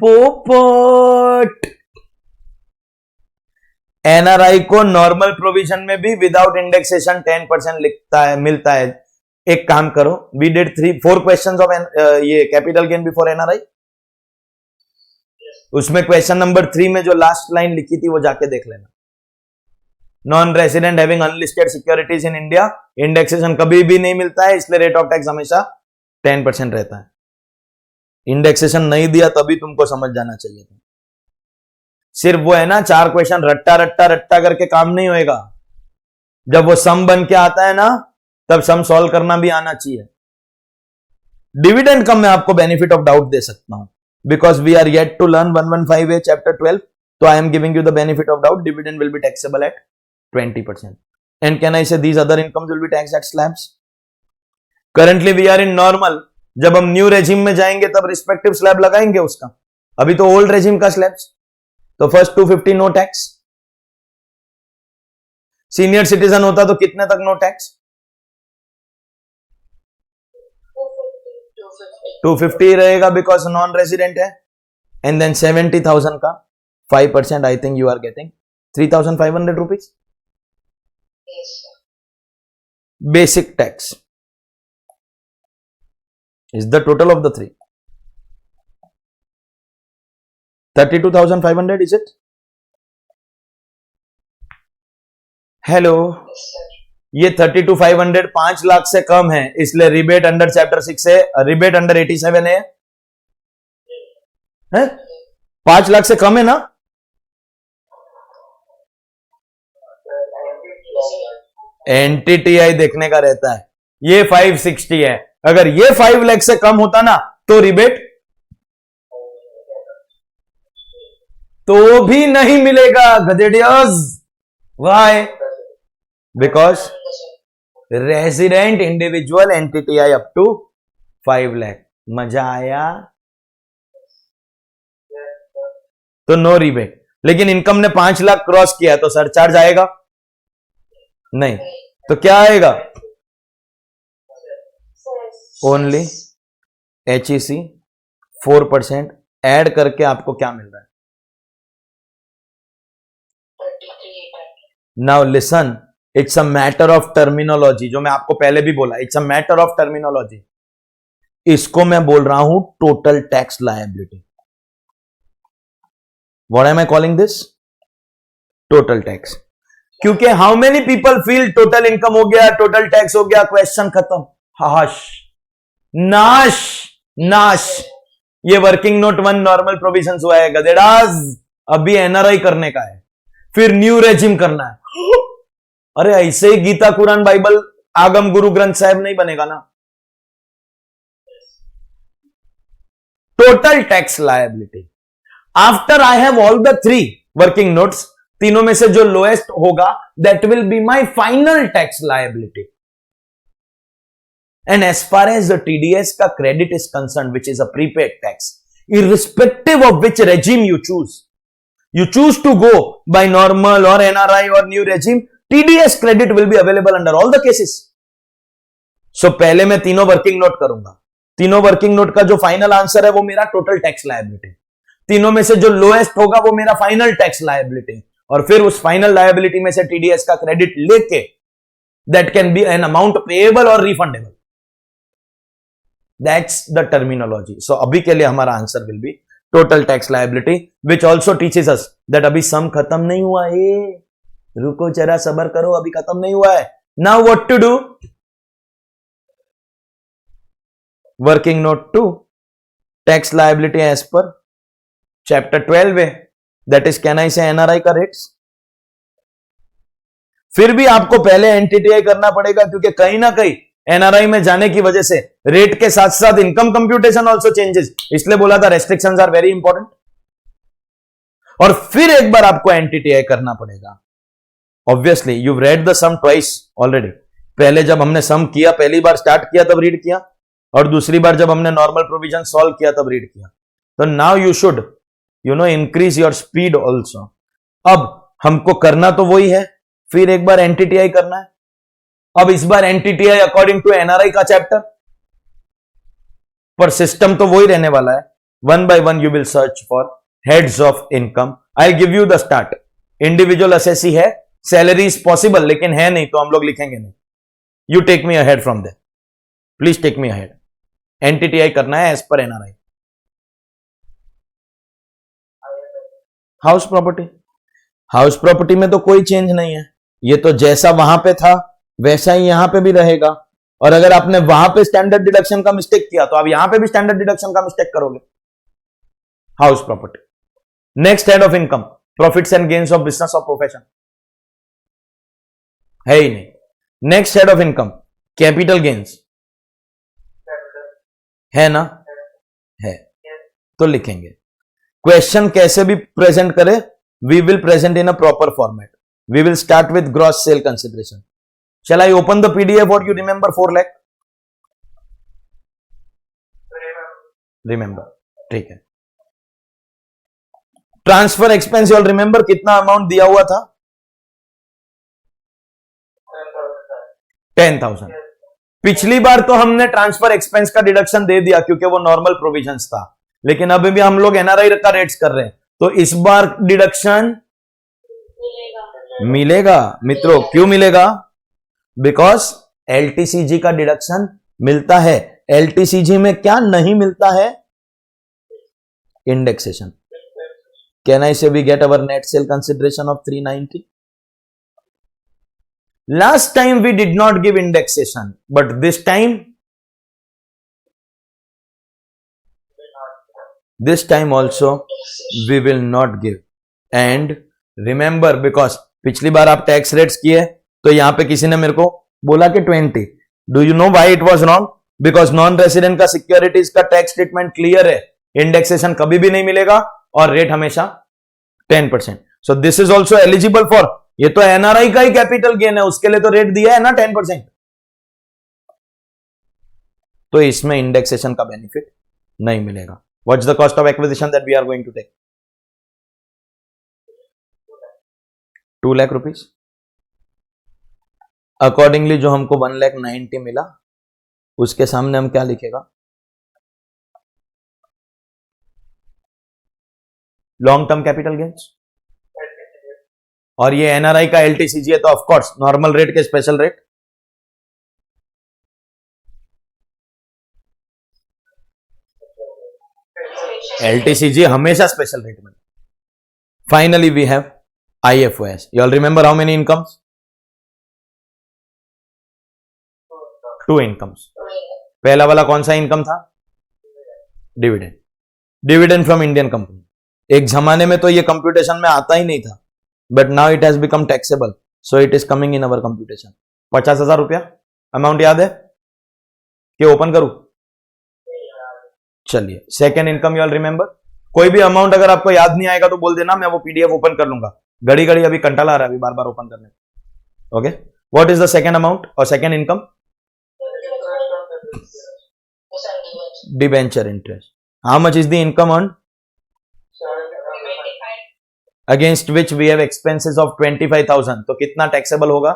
पोपट। एनआरआई को नॉर्मल प्रोविजन में भी विदाउट इंडेक्सेशन 10% लिखता है, मिलता है। एक काम करो, वी डिड 4 क्वेश्चंस ऑफ ये कैपिटल गेन बिफोर एनआरआई। उसमें क्वेश्चन नंबर 3 में जो लास्ट लाइन लिखी थी वो जाके देख लेना। Non resident having unlisted securities in India, indexation कभी भी नहीं मिलता है, इसलिए रेट ऑफ टैक्स हमेशा 10% रहता है। इंडेक्सेशन नहीं दिया तभी तुमको समझ जाना चाहिए था। सिर्फ वो है ना 4 क्वेश्चन रट्टा रट्टा रट्टा करके काम नहीं होएगा। जब वो सम बन के आता है ना, तब सम सॉल्व करना भी आना चाहिए। डिविडेंड कम मैं आपको बेनिफिट ऑफ डाउट दे सकता हूं, because we are yet to learn 115A chapter 12, तो I am giving you the benefit of doubt. Dividend will be taxable at 20%, and can I say these other incomes will be taxed at slabs? Currently we are in normal, जब हम new regime में जाएंगे तब respective slab लगाएंगे उसका। अभी तो old regime का स्लैब्स, तो first 250 no tax. Senior citizen होता तो कितने तक नो टैक्स? 250 रहेगा बिकॉज नॉन रेजिडेंट है। एंड देन 70,000 का 5% I think you are getting 3,500 rupees basic tax is the total of the 3. 32,500 is it? Hello, ये 32,500 5 लाख से कम है, इसलिए रिबेट अंडर चैप्टर 6 है, रिबेट अंडर 87 है? 5 लाख से कम है ना? एनटीटीआई देखने का रहता है। ये 560 है, अगर ये 5 लाख से कम होता ना तो रिबेट तो भी नहीं मिलेगा गधेडियस। Why? Because resident individual NTTI up to 5 lakh. मजा आया? तो नो रिबेट। लेकिन इनकम ने 5 लाख क्रॉस किया तो सरचार्ज आएगा? नहीं। तो क्या आएगा? Only HEC 4%। ऐड करके आपको क्या मिल रहा है? Now listen, it's a matter of terminology, जो मैं आपको पहले भी बोला, it's a matter of terminology. इसको मैं बोल रहा हूं total tax liability. What am I calling this? Total tax. क्योंकि how many people feel total income हो गया, टोटल टैक्स हो गया, क्वेश्चन खत्म, हाश, नाश नाश। ये वर्किंग नोट 1 नॉर्मल प्रोविजन हुआ है गधेड़ाज, अभी एनआरआई करने का है, फिर न्यू रेजिम करना है। अरे ऐसे ही गीता कुरान बाइबल आगम गुरु ग्रंथ साहिब नहीं बनेगा ना। Total tax liability after I have all the 3 working notes, तीनों में से जो लोएस्ट होगा that will be my final tax liability. And as far as the TDS का credit is concern, which is a prepaid tax, irrespective of which regime you choose to go by normal or NRI or new regime, TDS credit will be available under all the cases. So पहले मैं तीनों working note करूंगा, तीनों working note का जो final answer है वो मेरा टोटल टैक्स लायबिलिटी, तीनों में से जो लोएस्ट होगा वो मेरा फाइनल टैक्स लायबिलिटी, और फिर उस फाइनल लायबिलिटी में से टीडीएस का क्रेडिट लेके that can be an amount payable और refundable. That's the terminology. So अभी के लिए हमारा answer will be total tax liability, which also teaches us that अभी सम खत्म नहीं हुआ है, रुको जरा सबर करो, अभी खत्म नहीं हुआ है। Now what to do? Working note 2 tax liability as per chapter 12 है, दैट इज कैन आई से एनआरआई का रेट्स। फिर भी आपको पहले एनटीटीआई करना पड़ेगा, क्योंकि कहीं ना कहीं एनआरआई में जाने की वजह से रेट के साथ साथ इनकम कंप्यूटेशन ऑल्सो चेंजेस, इसलिए बोला था रेस्ट्रिक्शंस आर वेरी इंपॉर्टेंट। और फिर एक बार आपको एनटीटीआई करना पड़ेगा। Obviously you read the sum twice already. पहले जब हमने सम किया, पहली बार स्टार्ट किया तब रीड किया, और दूसरी बार जब हमने नॉर्मल प्रोविजन सॉल्व किया तब रीड किया। तो now you should increase your speed also. अब हमको करना तो वही है, फिर एक बार एनटीटीआई करना है। अब इस बार एनटीटीआई अकॉर्डिंग टू एनआरआई का चैप्टर, पर सिस्टम तो वही रहने वाला है। One by one you will search for heads of income. I give you the start. Individual assessee है, सैलरी इज पॉसिबल लेकिन है नहीं तो हम लोग लिखेंगे नहीं। You take me ahead from there, please take me ahead. NTTI करना है as per NRI. House property, house property में तो कोई चेंज नहीं है, ये तो जैसा वहां पे था वैसा ही यहां पे भी रहेगा। और अगर आपने वहां पे स्टैंडर्ड डिडक्शन का मिस्टेक किया तो आप यहां पे भी स्टैंडर्ड डिडक्शन का मिस्टेक करोगे। House property. Next head of income, profits and gains of business और प्रोफेशन, है ही नहीं। Next head of income, capital gains, है ना? है तो लिखेंगे। क्वेश्चन कैसे भी प्रेजेंट करे, we will present in a proper format. We will start with gross sale consideration. Shall I open the PDF or you remember 4 lakh? Remember, ठीक है। ट्रांसफर एक्सपेंस यू रिमेंबर कितना अमाउंट दिया हुआ था? 10,000। पिछली बार तो हमने ट्रांसफर एक्सपेंस का डिडक्शन दे दिया क्योंकि वो नॉर्मल प्रोविजंस था, लेकिन अभी भी हम लोग एनआरआई का रेट्स कर रहे हैं, तो इस बार डिडक्शन मिलेगा मित्रों। क्यों मिलेगा? बिकॉज एलटीसीजी का डिडक्शन मिलता है। एलटीसीजी में क्या नहीं मिलता है? Indexation. Can I say we get our net sale consideration of 390? Last time we did not give indexation, but this time also we will not give. And remember, because पिछली बार आप टैक्स रेट्स किए तो यहां पे किसी ने मेरे को बोला कि 20। Do you know why it was wrong? Because non resident का सिक्योरिटीज का टैक्स ट्रीटमेंट क्लियर है, इंडेक्सेशन कभी भी नहीं मिलेगा और रेट हमेशा 10%। So this is also eligible for, ये तो एनआरआई का ही कैपिटल गेन है, उसके लिए तो रेट दिया है ना 10%। तो इसमें इंडेक्सेशन का बेनिफिट नहीं मिलेगा। What's the cost of acquisition that we are going to take? 2 lakh rupees. Accordingly जो हमको 1,90,000 मिला, उसके सामने हम क्या लिखेगा? Long term capital gains. और ये एनआरआई का एलटीसीजी है तो ऑफ कोर्स नॉर्मल रेट के स्पेशल रेट। एलटीसीजी हमेशा स्पेशल रेट में। Finally we have IFOS. You all remember how many incomes? 2 incomes. पहला वाला कौन सा इनकम था? Dividend. Dividend from Indian company. एक जमाने में तो ये कंप्यूटेशन में आता ही नहीं था, but now it has become taxable, so it is coming in our computation. 50,000 रुपया अमाउंट याद है कि ओपन करूं? चलिए, second income you all remember. कोई भी अमाउंट अगर आपको याद नहीं आएगा तो बोल देना, मैं वो पीडीएफ ओपन कर लूंगा। घड़ी घड़ी अभी कंटाला आ रहा है अभी बार बार ओपन करने। Okay, what is the second amount और second income? Debenture interest. How much is the income earn against which we have expenses of 25,000? तो कितना टैक्सेबल होगा?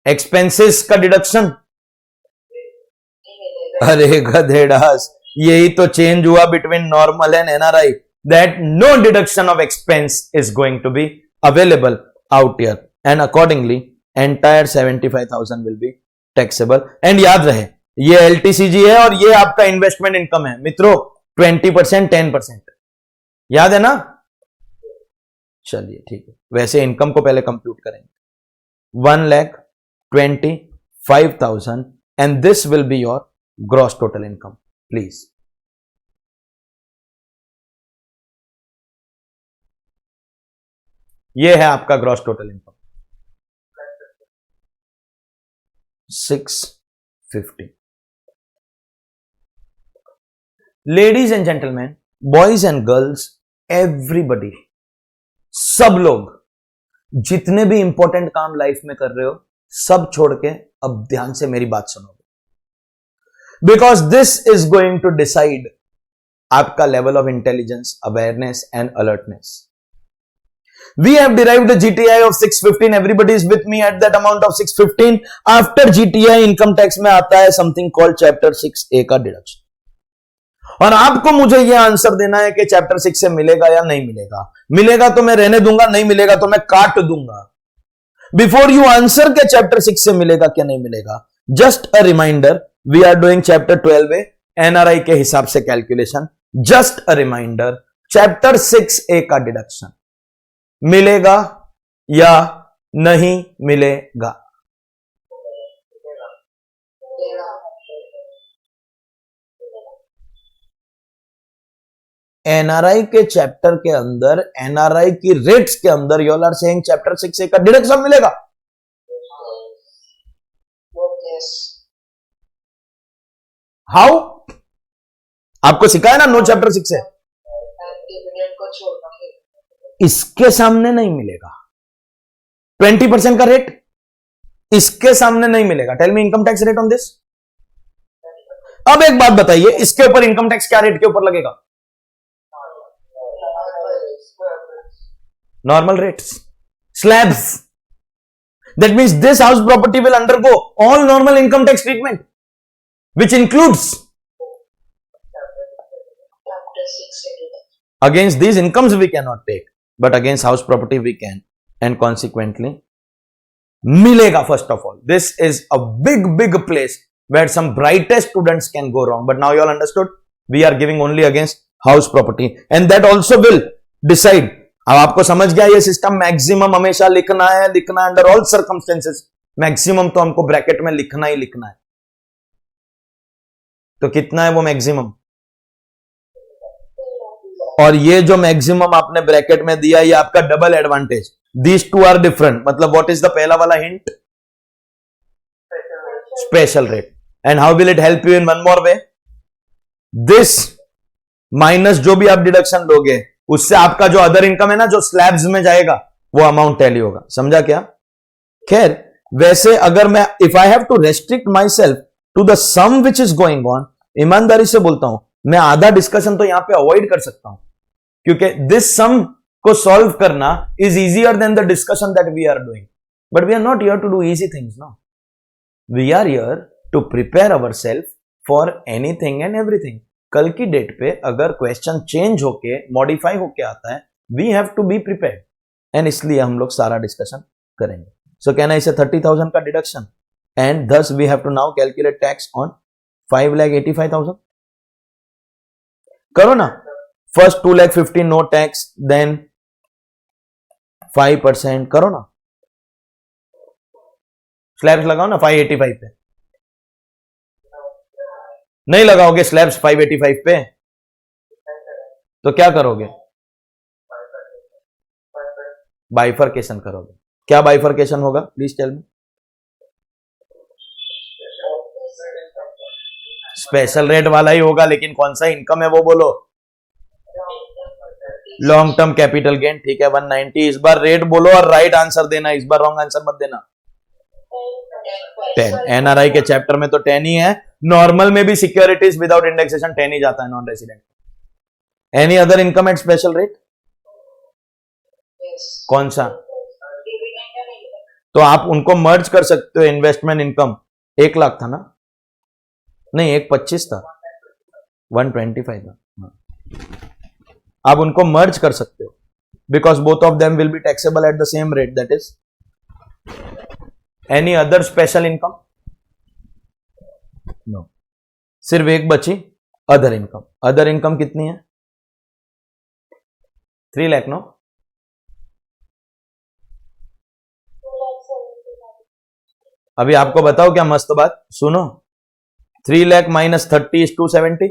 एक्सपेंसेस का डिडक्शन। अरे गधेड़ास, यही तो चेंज हुआ between normal and NRI, that no deduction of expense is going to be available out here, and accordingly entire 75,000 will be taxable. And याद रहे, ये एलटीसीजी है और ये आपका इन्वेस्टमेंट इनकम है मित्रों। 20%, 10%, याद है ना? चलिए ठीक है, वैसे इनकम को पहले कंप्यूट करेंगे। 1,25,000 and this will be your gross total income. Please, ये है आपका gross total income 650। Ladies and gentleman, boys and girls, everybody, सब लोग जितने भी इंपॉर्टेंट काम लाइफ में कर रहे हो, सब छोड़ के अब ध्यान से मेरी बात सुनोगे, because this is going to decide आपका level of intelligence, awareness and alertness. We have derived the GTI of 615. Everybody is with me at that amount of 615. After GTI income tax में आता है something called chapter 6A का deduction. और आपको मुझे यह answer देना है कि चैप्टर 6 से मिलेगा या नहीं मिलेगा. मिलेगा तो मैं रहने दूंगा, नहीं मिलेगा तो मैं काट दूंगा. बिफोर यू आंसर के चैप्टर 6 से मिलेगा क्या नहीं मिलेगा, just a reminder, we are doing chapter 12A NRI के हिसाब से calculation. Just a reminder, chapter 6A का डिडक्शन मिलेगा या नहीं मिलेगा. एनआरआई के चैप्टर के अंदर, एनआरआई की रेट्स के अंदर you all are saying chapter 6A का डिडक्शन मिलेगा. हाउ? आपको सिखाया ना नो चैप्टर 6A. इसके सामने नहीं मिलेगा. 20% का रेट इसके सामने नहीं मिलेगा. Tell me income tax rate on this. अब एक बात बताइए, इसके ऊपर इनकम टैक्स क्या रेट के ऊपर लगेगा? Normal rates, slabs. That means this house property will undergo all normal income tax treatment which includes against these incomes we cannot take, but against house property we can, and consequently milega. First of all, this is a big place where some brightest students can go wrong, but now you all understood we are giving only against house property, and that also will decide. अब आपको समझ गया ये system. Maximum हमेशा लिखना है under all circumstances. Maximum तो हमको ब्रैकेट में लिखना ही लिखना है. तो कितना है वो मैक्सिमम? और ये जो मैक्सिमम आपने ब्रैकेट में दिया ये आपका double advantage. These two are different. मतलब व्हाट इज द पहला वाला hint? Special rate. And how will it help you in one more way? This minus जो भी आप डिडक्शन लोगे उससे आपका जो अदर इनकम है ना, जो स्लैब्स में जाएगा, वो अमाउंट टैली होगा. समझा क्या? खैर, वैसे अगर मैं if I have to restrict myself to the sum which is going on, ईमानदारी से बोलता हूं, मैं आधा डिस्कशन तो यहां पे अवॉइड कर सकता हूं, क्योंकि दिस सम को सॉल्व करना is easier than the discussion that we are doing. But we are not here to do easy things. No, we are here to prepare our self for anything and everything. कल की date पे अगर question change होके modify होके आता है, we have to be prepared, and इसलिए हम लोग सारा डिस्कशन करेंगे. सो कहना इसे 30,000 का deduction, and thus we have to now calculate tax on 5,85,000. करो ना. फर्स्ट 2,50,000 नो टैक्स, देन 5% करो ना. स्लैब्स लगाओ ना 585 पे. नहीं लगाओगे स्लैब्स 585 पे तो क्या करोगे? बाइफरकेशन करोगे. क्या बाइफरकेशन होगा? Please tell me. Special rate वाला ही होगा, लेकिन कौन सा इनकम है वो बोलो. Long term capital gain. ठीक है, 190. इस बार रेट बोलो और राइट आंसर देना. इस बार रॉन्ग आंसर मत देना. 10. एनआरआई के चैप्टर में तो 10 ही है. नॉर्मल में भी सिक्योरिटीज विदाउट इंडेक्सेशन 10 ही जाता है non resident. Any other income at special rate? कौन सा? तो आप उनको मर्ज कर सकते हो. इन्वेस्टमेंट इनकम 1 लाख था ना? नहीं, 125 था, 125 था. आप उनको मर्ज कर सकते हो because both of them will be taxable at the same rate. That is any other special income? No. सिर्फ एक बची, अदर इनकम. अदर इनकम कितनी है? 3 लाख. नो, अभी आपको बताओ क्या मस्त बात सुनो. 3 lakh minus 30 is 270,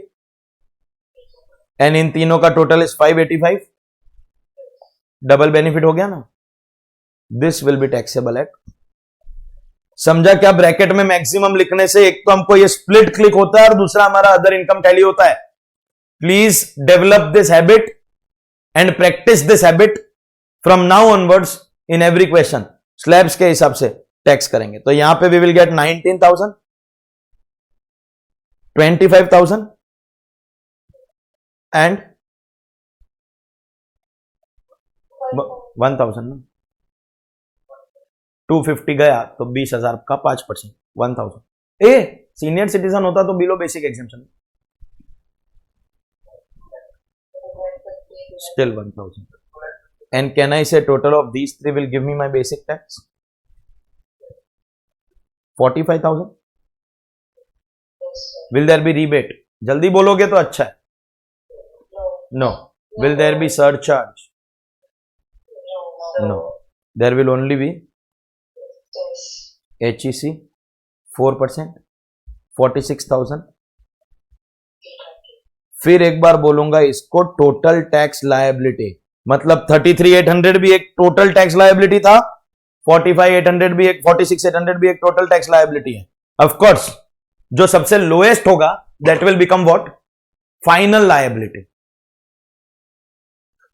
and in तीनों का टोटल इज 585. डबल बेनिफिट हो गया ना. This will be taxable eight. समझा क्या? ब्रैकेट में मैक्सिमम लिखने से एक तो हमको ये स्प्लिट क्लिक होता है और दूसरा हमारा अदर इनकम टैली होता है. Please develop this habit and practice this habit from now onwards in every question. Slabs के हिसाब से टैक्स करेंगे तो यहां पे वी विल गेट 19,000, 25,000 एंड 1000 ना, 250 गया तो 20,000 का 5%, 1000। ए सीनियर सिटीजन होता तो below basic exemption, still 1000. And can I say total of these three will give me my basic tax? 45,000. Will there be rebate? जल्दी बोलोगे तो अच्छा है. No. Will there be surcharge? No. There will only be HEC 4%, 46,000. फिर एक बार बोलूंगा इसको total tax liability, मतलब 33,800 भी एक टोटल टैक्स लायबिलिटी था, 45,800 भी एक, 46,800 भी एक टोटल टैक्स लायबिलिटी है. ऑफ कोर्स जो सबसे लोएस्ट होगा that will become what, final liability.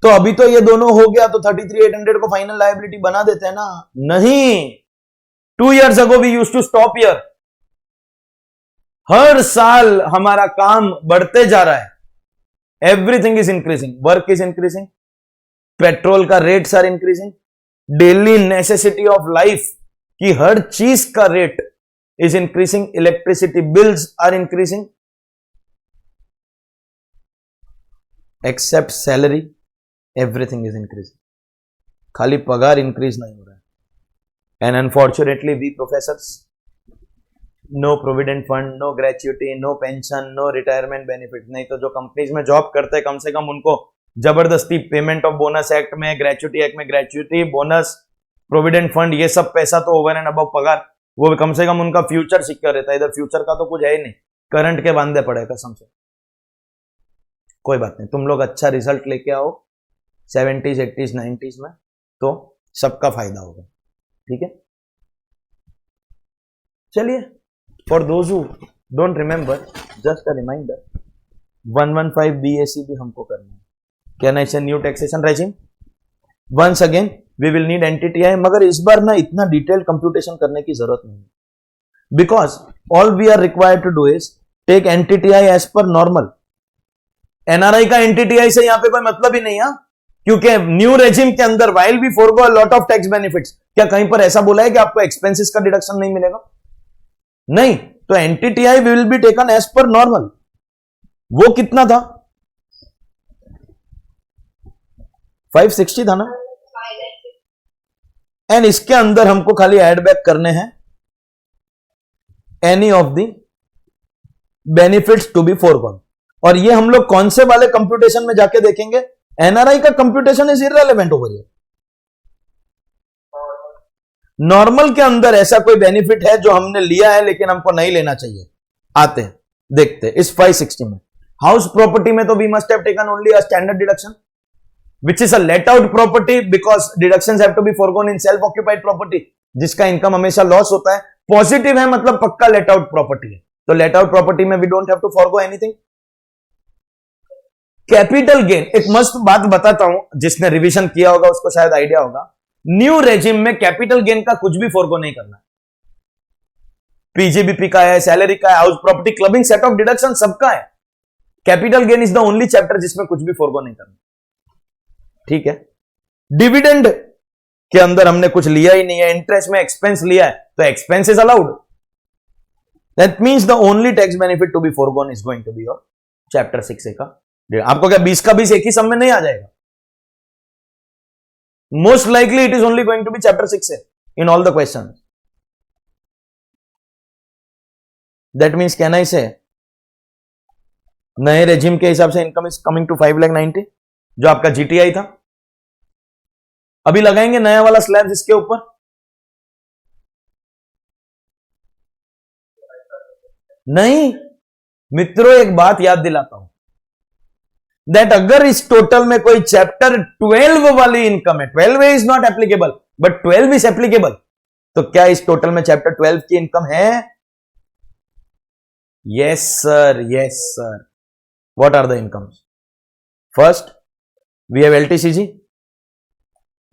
तो अभी तो ये दोनों हो गया, तो 33,800 को फाइनल लायबिलिटी बना देते हैं ना. नहीं, 2 years ago we used to stop here. हर साल हमारा काम बढ़ते जा रहा है. Everything is increasing, work is increasing, petrol का rates are increasing, daily necessity of life की हर चीज का rate is increasing, electricity bills are increasing, except salary everything is increasing. खाली पगार इंक्रीज नहीं हो रहा है. And unfortunately we professors, no provident fund, no gratuity, no pension, no retirement benefit. नहीं तो जो कंपनीज में जॉब करते हैं कम से कम उनको जबरदस्ती पेमेंट ऑफ बोनस एक्ट में, ग्रेच्युटी एक्ट में ग्रेच्युटी, बोनस, प्रोविडेंट फंड, ये सब पैसा तो ओवर एंड अबव पगार, वो कम से कम उनका फ्यूचर सिक्योर रहता है. इधर फ्यूचर का तो कुछ है ही नहीं, करंट के बांधे पड़े कसम से. कोई बात नहीं, तुम लोग अच्छा रिजल्ट लेके आओ 70s 80s 90s में, तो सबका फायदा होगा. ठीक है, चलिए. For those who don't remember, just a reminder, 115 BAC भी हमको करना है. Can I say new taxation regime? Once again, we will need NTTI, मगर इस बार ना इतना डिटेल कंप्यूटेशन करने की जरूरत नहीं है. Because all we are required to do is take NTTI as per normal. NRI का NTTI से यहाँ पे कोई मतलब ही नहीं है, क्योंकि न्यू रेजिम के अंदर while we forego a lot of tax benefits, क्या कहीं पर ऐसा बोला है कि आपको एक्सपेंसेस का डिडक्शन नहीं मिलेगा? नहीं. तो एनटीटीआई will be taken as per normal. वो कितना था? 560 था ना. एंड इसके अंदर हमको खाली एड बैक करने हैं any of the benefits to be foregone. और ये हम लोग कौन से वाले कंप्यूटेशन में जाके देखेंगे? एनआरआई का computation is irrelevant over here. Normal के अंदर ऐसा कोई बेनिफिट है जो हमने लिया है लेकिन हमको नहीं लेना चाहिए? आते हैं, देखते हैं. इस 560 में हाउस प्रॉपर्टी में तो we must have taken only a standard deduction which is a let out property, because deductions have to be forgone in self occupied property, जिसका इनकम हमेशा लॉस होता है. पॉजिटिव है मतलब पक्का लेट आउट प्रॉपर्टी है, तो लेट आउट प्रॉपर्टी में we don't have to forgo anything. Capital gain, एक मस्त बात बताता हूं, जिसने रिवीजन किया होगा उसको शायद आइडिया होगा. न्यू रेजिम में कैपिटल गेन का कुछ भी फॉरगो नहीं करना है. पीजीबीपी का है, सैलरी का है, house property, clubbing, set of deduction सबका है. Capital gain is the only chapter जिसमें कुछ भी फॉरगो नहीं करना. ठीक है. डिविडेंड के अंदर हमने कुछ लिया ही नहीं है, इंटरेस्ट में एक्सपेंस लिया है तो expense is allowed. That means the only tax benefit to be forgone is going to be your chapter 6A का. आपको क्या 20 का 20 एक ही सम में नहीं आ जाएगा? Most likely it is only going to be chapter 6A in all the questions. That means can I say नए regime के हिसाब से इनकम इज कमिंग टू 5,90,000 जो आपका जीटीआई था. अभी लगाएंगे नया वाला स्लैब इसके ऊपर. नहीं मित्रों, एक बात याद दिलाता हूं, दैट अगर इस टोटल में कोई चैप्टर 12 वाली इनकम है, 12A is not applicable but 12 is applicable, तो क्या इस टोटल में चैप्टर 12 की इनकम है? Yes sir, yes sir. What are the incomes? First we have LTCG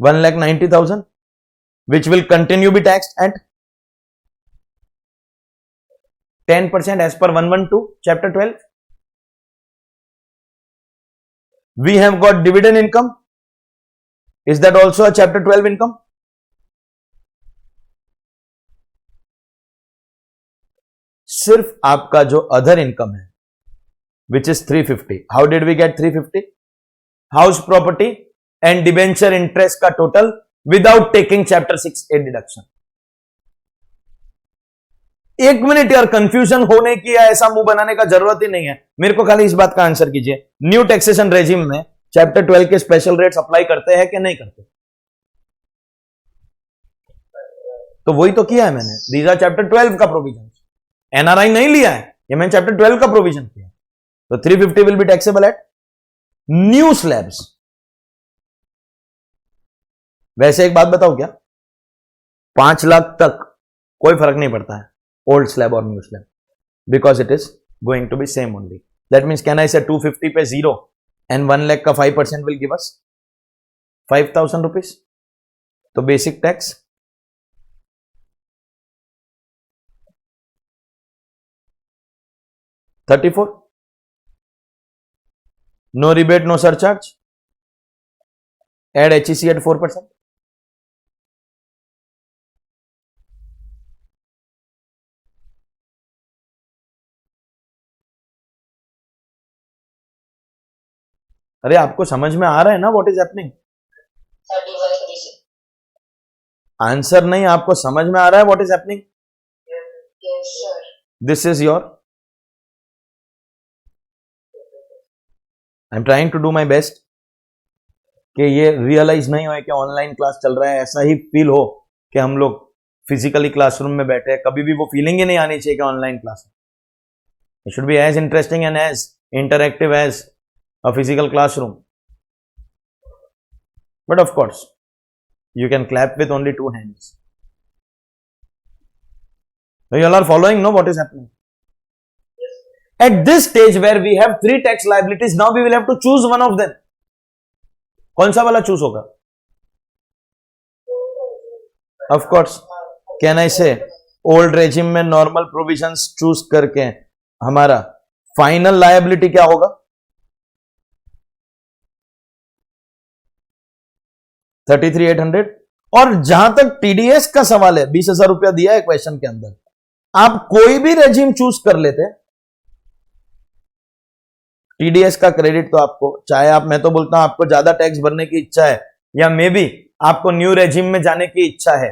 1,90,000 which will continue be taxed at 10% as per 112 chapter 12. We have got dividend income. Is that also a chapter 12 income? सिर्फ आपका जो other income है which is 350. How did we get 350? House property and debenture interest का total without taking chapter 6A deduction. एक minute यार, confusion होने की या ऐसा मुंह बनाने का जरूरत ही नहीं है. मेरे को खाली इस बात का आंसर कीजिए, न्यू टैक्सेशन रेजिम में चैप्टर 12 के स्पेशल रेट्स अप्लाई करते हैं कि नहीं करते? तो वही तो किया है मैंने. दीज आर चैप्टर 12 का प्रोविजन. एनआरआई नहीं लिया है, ये मैंने चैप्टर 12 का प्रोविजन किया. तो 350 will be taxable eight new slabs. वैसे एक बात बताओ, क्या 5 लाख तक कोई फर्क नहीं पड़ता है, ओल्ड स्लैब और new slab, because it is going to be same only. That means can I say 250 पे 0 एंड 1 लाख का 5% विल गिव अस 5,000 रुपीज. तो basic tax $34. No rebate, no surcharge. Add HEC at 4%. अरे आपको समझ में आ रहा है ना व्हाट इज हैपनिंग? आंसर नहीं, आपको समझ में आ रहा है what is happening? This is your, I am trying to do my best कि ये रियलाइज नहीं हो कि ऑनलाइन क्लास चल रहा है. ऐसा ही फील हो कि हम लोग फिजिकली क्लासरूम में बैठे हैं. कभी भी वो फीलिंग ही नहीं आनी चाहिए कि ऑनलाइन क्लास है. It should be as interesting and as interactive as a physical classroom. But of course you can clap with only 2 hands. You all are following, no, what is happening? At this stage where we have 3 tax liabilities, now we will have to choose one of them. कौन सा वाला choose होगा? Of course, can I say old regime में normal provisions choose करके हमारा final liability क्या होगा? 33,800. और जहां तक टीडीएस का सवाल है, 20,000 रुपया दिया है क्वेश्चन के अंदर, आप कोई भी रेजिम चूज कर लेते, टीडीएस का क्रेडिट तो आपको, चाहे आप, मैं तो बोलता हूं आपको ज्यादा टैक्स भरने की इच्छा है या मे बी आपको न्यू रेजिम में जाने की इच्छा है.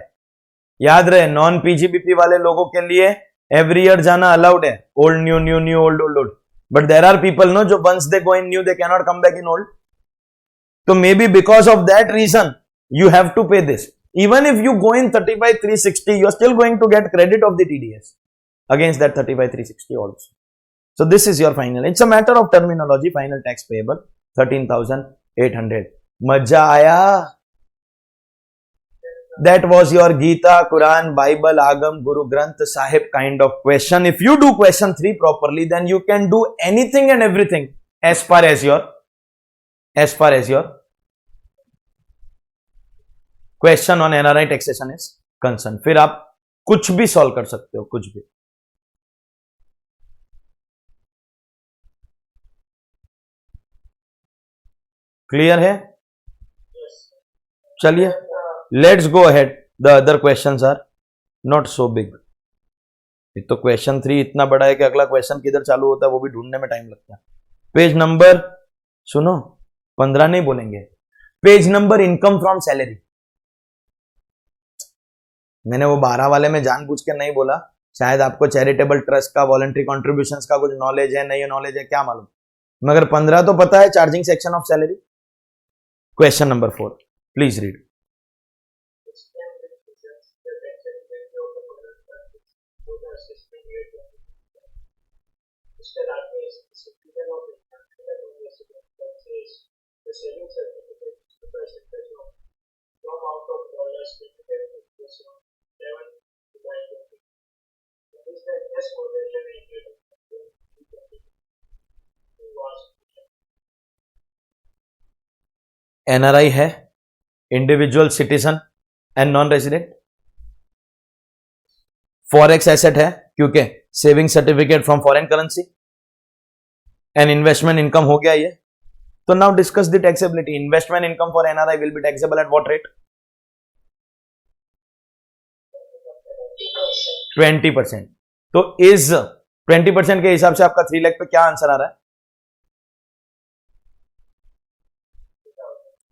याद रहे, नॉन पीजीबीपी वाले लोगों के लिए एवरी ईयर जाना अलाउड है. Old new new new old old old. But there are people no जो once they go in new they can not come back in old. तो maybe because of that reason you have to pay this. Even if you go in 35,360, you are still going to get credit of the TDS against that 35,360 also. So this is your final. It's a matter of terminology. Final tax payable 13,800. मजा आया? That was your Gita, Quran, Bible, Agam, Guru Granth Sahib kind of question. If you do question 3 properly, then you can do anything and everything as far as your question on NRI taxation is concern. फिर आप कुछ भी solve कर सकते हो, कुछ भी. Clear है? चलिए, let's go ahead. The other questions are not so big. एक तो क्वेश्चन 3 इतना बड़ा है कि अगला क्वेश्चन किधर चालू होता है वो भी ढूंढने में टाइम लगता है. पेज नंबर, सुनो, 15 नहीं बोलेंगे, page number income from salary. मैंने वो 12 वाले में जानबूझ के नहीं बोला, शायद आपको चैरिटेबल ट्रस्ट का, वॉलंटरी कॉन्ट्रीब्यूशंस का कुछ नॉलेज है, नहीं नॉलेज है, क्या मालूम, मगर 15 तो पता है, charging section of salary. Question number 4, please read. NRI है, individual citizen and non resident. Forex asset है क्योंकि saving certificate from foreign currency and investment income हो गया ये. तो now discuss the taxability. Investment income for NRI will be taxable at what rate? 20%. तो is 20% के हिसाब से आपका 3 लाख पे क्या आंसर आ रहा है?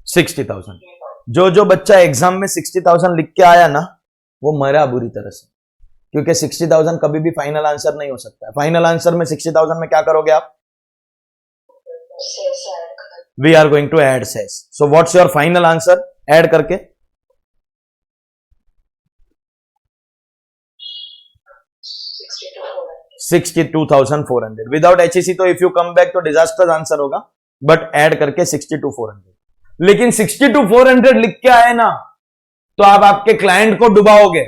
60,000. जो बच्चा एग्जाम में 60,000 लिख के आया ना, वो मरा बुरी तरह से, क्योंकि 60,000 कभी भी फाइनल आंसर नहीं हो सकता है. फाइनल आंसर में 60,000 में क्या करोगे आप? We are going to add cess. So what's your final answer add करके? 62,400. विदाउट HEC तो इफ यू कम बैक तो डिजास्टर आंसर होगा, बट ऐड करके 62,400. लेकिन 62,400 लिख के आए ना, तो आप आपके क्लाइंट को डुबाओगे.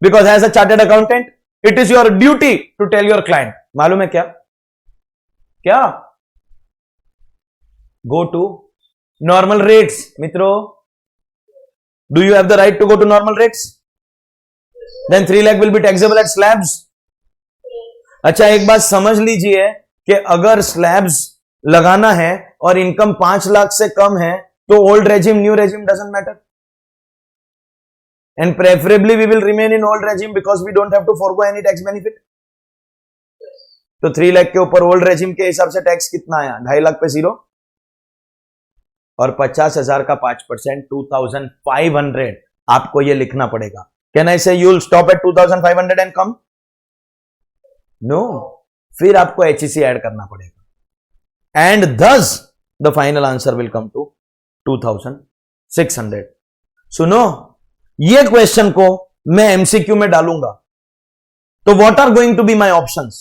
Because as a chartered accountant it is your duty to tell your client. मालूम है क्या? क्या? Go to normal rates. मित्रों, do you have the right to go to normal rates? Then 3 lakh will be taxable at slabs. अच्छा, एक बात समझ लीजिए कि अगर स्लैब्स लगाना है और इनकम 5 लाख से कम है, तो old regime new regime doesn't matter, and preferably we will remain in old regime because we don't have to forgo any tax benefit. तो 3 लाख के ऊपर ओल्ड रेजिम के हिसाब से टैक्स कितना आया? 2.5 लाख पे 0, और 50,000 का 5% 2,500. आपको ये लिखना पड़ेगा. Can I say you will stop at 2,500 and come? No. फिर आपको HEC ऐड करना पड़ेगा. And thus the final answer will come to 2,600. सुनो, ये क्वेश्चन को मैं MCQ में डालूंगा, तो what are going to be my options?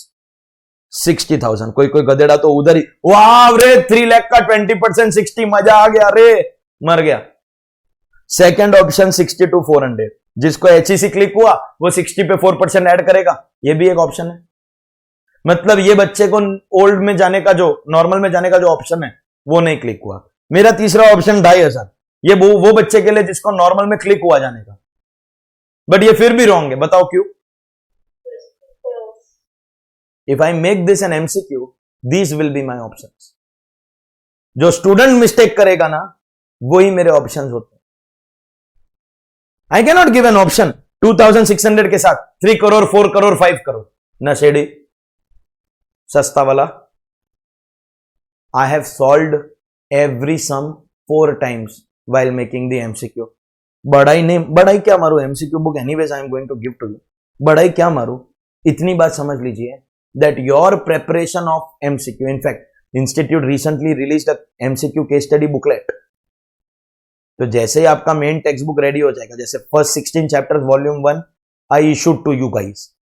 60,000. कोई गधेड़ा तो उधर ही, वाह रे 3 लाख का 20% 60, मजा आ गया रे, मर गया. Second option 62,400. जिसको HEC क्लिक हुआ वो 60 पे 4% ऐड करेगा. ये भी एक ऑप्शन है. मतलब ये बच्चे को ओल्ड में जाने का, जो नॉर्मल में जाने का जो ऑप्शन है, वो नहीं क्लिक हुआ. मेरा तीसरा ऑप्शन 2,500. ये वो बच्चे के लिए जिसको नॉर्मल में क्लिक हुआ जाने का. बट ये फिर भी रॉन्ग है. बताओ क्यों? If I make this an MCQ, these will be my options. जो स्टूडेंट मिस्टेक करेगा ना, वो ही मेरे ऑप्शंस होते हैं. I can not give an option 2,600 के साथ 3 करोड़ 4 करोड़ 5 करोड़. नशेड़ी सस्ता वाला. I have solved every sum 4 times while making the MCQ. बड़ाई क्या मारू? MCQ book anyways I am going to give to you. बड़ाई क्या मारू? इतनी बात समझ लीजिए that your preparation of MCQ, in fact, Institute recently released a MCQ case study booklet. तो जैसे ही आपका मेन टेक्स्ट बुक रेडी हो जाएगा, जैसे first 16 chapters volume 1 I issued to you guys.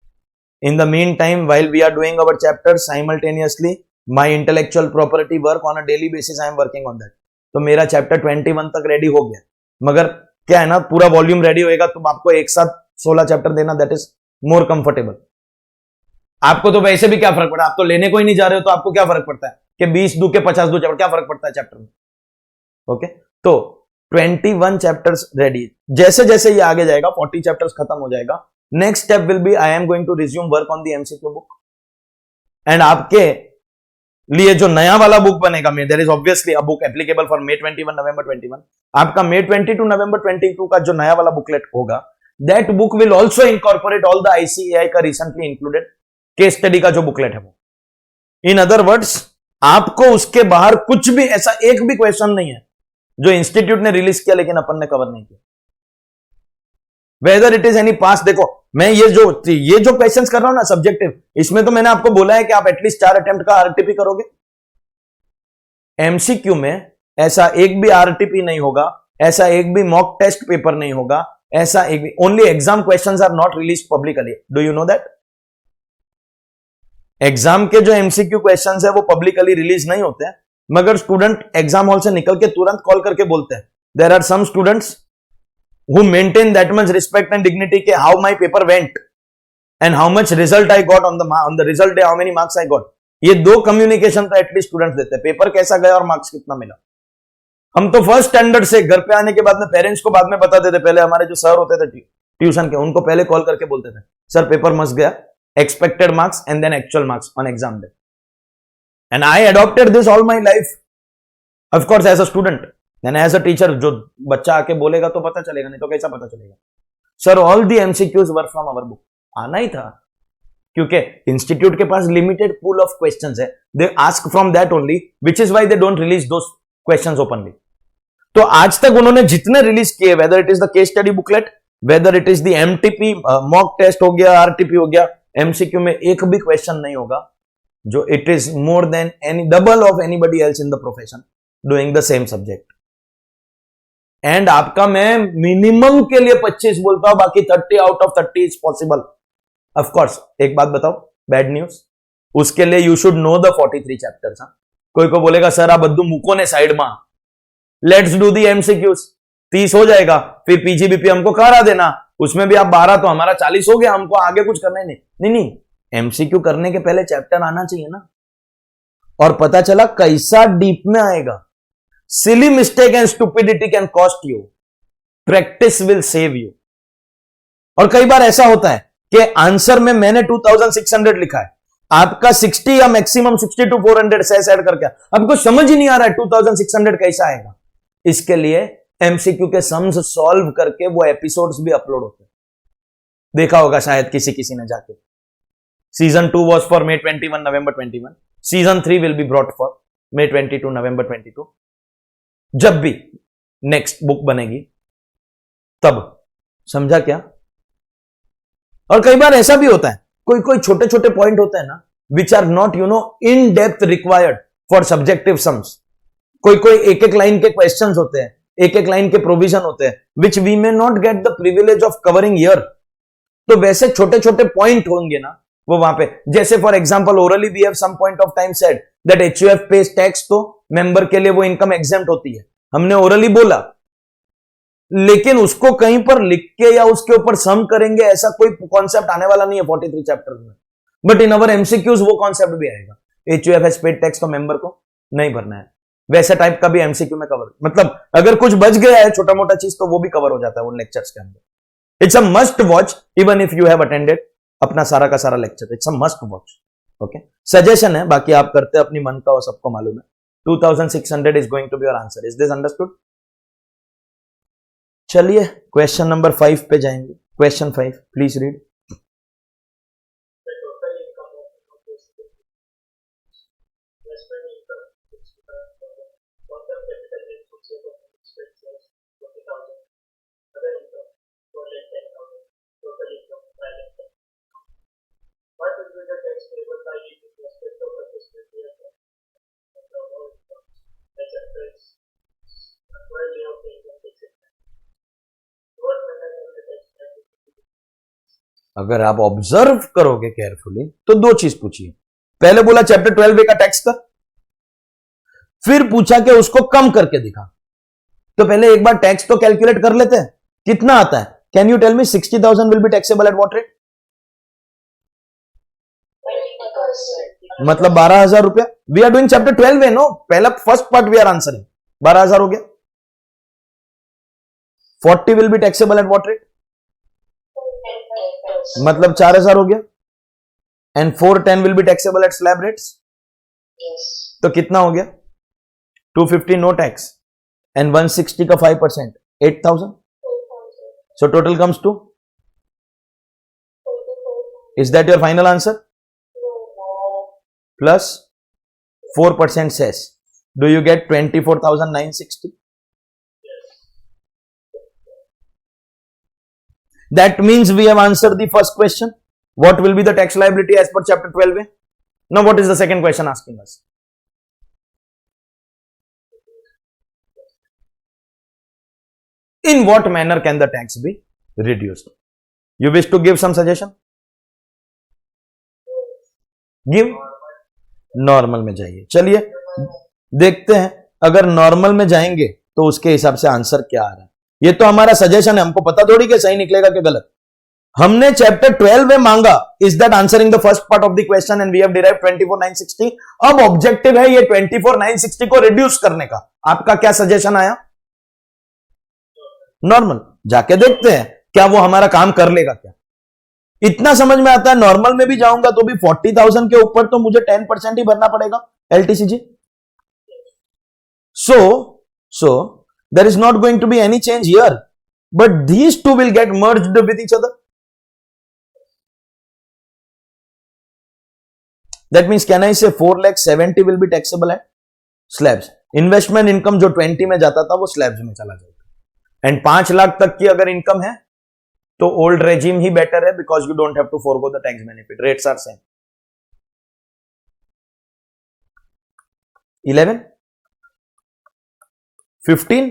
In the meantime, while we are doing our chapters simultaneously, my intellectual property work on a daily basis I am working on that. तो मेरा chapter 21 तक ready हो गया. मगर क्या है ना, पूरा वॉल्यूम रेडी होएगा तो आपको एक साथ 16 चैप्टर देना, दैट इज मोर कंफर्टेबल. आपको तो वैसे भी क्या फर्क पड़ा, आप तो लेने को ही नहीं जा रहे हो, तो आपको क्या फर्क पड़ता है कि 20 दू के 50 दू चैप्टर, क्या फर्क पड़ता है चैप्टर में? ओके, तो 21 चैप्टर्स रेडी. जैसे जैसे ये आगे जाएगा 40 चैप्टर्स खत्म हो जाएगा. Next step will be I am going to resume work on the MCQ book. And आपके लिए जो नया वाला बुक बनेगा, there is obviously a book applicable for May 21 November 21. आपका May 20 to November 22 का जो नया वाला बुकलेट होगा, that book will also incorporate all the ICAI का रिसेंटली इंक्लूडेड केस स्टडी का जो बुकलेट है वो. इन अदर वर्ड्स, आपको उसके बाहर कुछ भी ऐसा एक भी क्वेश्चन नहीं है जो इंस्टीट्यूट ने रिलीज किया लेकिन अपन ने कवर नहीं किया. वेदर इट इज एनी पास. देखो, मैं ये जो क्वेश्चंस कर रहा हूं ना सब्जेक्टिव, इसमें तो मैंने आपको बोला है कि आप एटलीस्ट 4 अटेम्प्ट का RTP करोगे. MCQ में ऐसा एक भी RTP नहीं होगा, ऐसा एक भी मॉक टेस्ट पेपर नहीं होगा, ऐसा एक भी, only exam questions are not release publicly. Do you know that? Exam के जो MCQ क्वेश्चंस है वो पब्लिकली रिलीज नहीं होते हैं, मगर स्टूडेंट एग्जाम हॉल से निकल के तुरंत कॉल करके बोलते हैं. There are some students who maintain that much respect and dignity ke how my paper went and how much result I got on the result day, how many marks I got. ये 2 communication तो at least students देते हैं, paper कैसा गया और marks कितना मिला. हम तो फर्स्ट स्टैंडर्ड से घर पे आने के बाद में पेरेंट्स को बाद में बताते थे. पहले हमारे जो सर होते थे ट्यूशन के, उनको पहले कॉल करके बोलते थे, सर पेपर मस्त गया, expected marks and then actual marks on exam day. And I adopted this all my life. Of course as a student यानी एज अ टीचर जो बच्चा आके बोलेगा तो पता चलेगा, नहीं तो कैसा पता चलेगा? Sir all the MCQs were from our book, आना ही था, क्योंकि इंस्टीट्यूट के पास लिमिटेड पूल ऑफ क्वेश्चंस है, they ask from that only, which is why they don't release those questions openly. तो आज तक उन्होंने जितने रिलीज किए, whether it is the case study booklet, whether it is the MTP mock test हो गया, RTP हो गया, एमसीक्यू में एक भी क्वेश्चन नहीं होगा जो it is more than any double of anybody else in the profession doing the same subject. And आपका मैं मिनिमम के लिए 25 बोलता हूं, बाकी 30 out of 30 is possible. Of course एक बात बताओ, बैड न्यूज, उसके लिए you should know the 43 chapters. कोई को बोलेगा सर आप बद्दू मुको ने साइड में, लेट्स डू दी एमसीक्यूज, 30 हो जाएगा, फिर पीजीबीपी हमको करा देना, उसमें भी आप 12 तो हमारा 40 हो गया, हमको आगे कुछ करना ही नहीं। नहीं नहीं, एमसीक्यू करने के पहले चैप्टर आना चाहिए ना। और पता चला कैसा डीप में आएगा। Silly mistake and stupidity can cost you, practice will save you. और कई बार ऐसा होता है कि आंसर में मैंने 2600 लिखा है, आपका 60 या मैक्सिमम 60 to 400 सेस ऐड करके आपको समझ ही नहीं आ रहा है 2600 कैसा आएगा। इसके लिए एमसीक्यू के सम्स सॉल्व करके वो एपिसोड्स भी अपलोड होते हैं, देखा होगा शायद किसी ने जाके। Season 2 was for May 21 November 21, season 3 will be brought for May 22 November 22। जब भी नेक्स्ट बुक बनेगी तब, समझा क्या? और कई बार ऐसा भी होता है, कोई कोई छोटे छोटे पॉइंट होते हैं ना, which are not in depth required for subjective sums. कोई कोई एक एक लाइन के क्वेश्चंस होते हैं, एक एक लाइन के प्रोविजन होते हैं, which we may not get the privilege of covering here. तो वैसे छोटे छोटे पॉइंट होंगे ना वो वहां पे, जैसे for example orally we have some point of time said that HUF pays tax, तो मेंबर के लिए वो इनकम एग्जेम्प्ट होती है, हमने ओरली बोला, लेकिन उसको कहीं पर लिख के या उसके ऊपर सम करेंगे ऐसा कोई कॉन्सेप्ट आने वाला नहीं है 43 चैप्टर में। बट इन अवर एमसीक्यूज वो कॉन्सेप्ट भी आएगा, एचयूएफ हैज पेड टैक्स तो मेंबर को नहीं भरना है, वैसा टाइप का भी एमसीक्यू में कवर, मतलब अगर कुछ बच गया है छोटा मोटा चीज तो वो भी कवर हो जाता है वो लेक्चर्स के अंदर। It's a must watch even if you have attended अपना सारा का सारा lecture, it's a must watch. Okay, suggestion है, बाकी आप करते अपनी मन का और सबको मालूम है। 2600 is going to be your answer. Is this understood? चलिए क्वेश्चन नंबर 5 पे जाएंगे। Question 5 please read. अगर आप ऑब्जर्व करोगे केयरफुली तो दो चीज पूछिए, पहले बोला चैप्टर 12 का टैक्स का, फिर पूछा कि उसको कम करके दिखा। तो पहले एक बार टैक्स तो कैलकुलेट कर लेते हैं, कितना आता है? Can you tell me 60,000 will be taxable at what rate? मतलब 12,000 रुपया। We are doing chapter 12 no, पहला first part we are answering, 12,000 हो गया। 40 will be taxable at what rate? मतलब 4,000 हो गया। And 410 will be taxable at slab rates, तो कितना हो गया? 250 नो टैक्स एंड 160 का 5%, 8,000। So total comes to, is that your final answer? Plus 4% cess, do you get 24,960? That means we have answered the first question. What will be the tax liability as per chapter 12A? Now what is the second question asking us? In what manner can the tax be reduced? You wish to give some suggestion? Give? Normal में जाइए। चलिए देखते हैं, अगर normal में जाएंगे तो उसके हिसाब से आंसर क्या आ रहा है। ये तो हमारा सजेशन है, हमको पता थोड़ी कि सही निकलेगा कि गलत। हमने चैप्टर 12 में मांगा, is that answering the first part of the question and we have derived 24,960। अब ऑब्जेक्टिव है ये 24,960 को रिड्यूस करने का। आपका क्या सजेशन आया? नॉर्मल। जाके देखते हैं क्या वो हमारा काम कर लेगा क्या। इतना समझ में आता है, नॉर्मल में भी जाऊंगा तो भी 40,000 के ऊपर तो मुझे 10% ही भरना पड़ेगा LTCG. So there is not going to be any change here, but these two will get merged with each other. That means can I say 4,70,000 will be taxable at slabs. Investment income जो 20 में जाता था वो slabs में चला जाएगा, and 5 lakh तक की अगर इनकम है तो ओल्ड रेजिम ही बेटर है, because you don't have to forgo the tax benefit. Rates are same. 11, 15,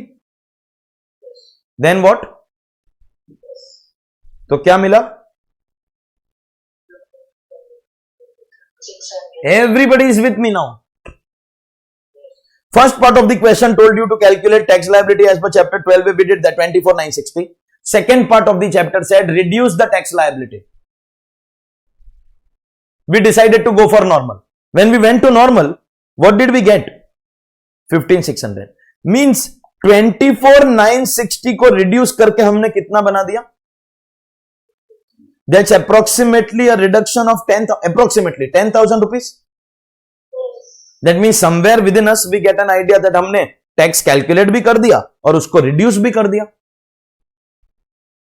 then what? तो क्या मिला? Everybody is with me now. First part of the question told you to calculate tax liability as per chapter 12. We did that 24,960. Second part of the chapter said reduce the tax liability. We decided to go for normal. When we went to normal, what did we get? 15,600. Means 24,960 को reduce करके हमने कितना बना दिया? That's approximately a reduction of 10,000 rupees. That means somewhere within us we get an idea that हमने tax calculate भी कर दिया और उसको रिड्यूस भी कर दिया,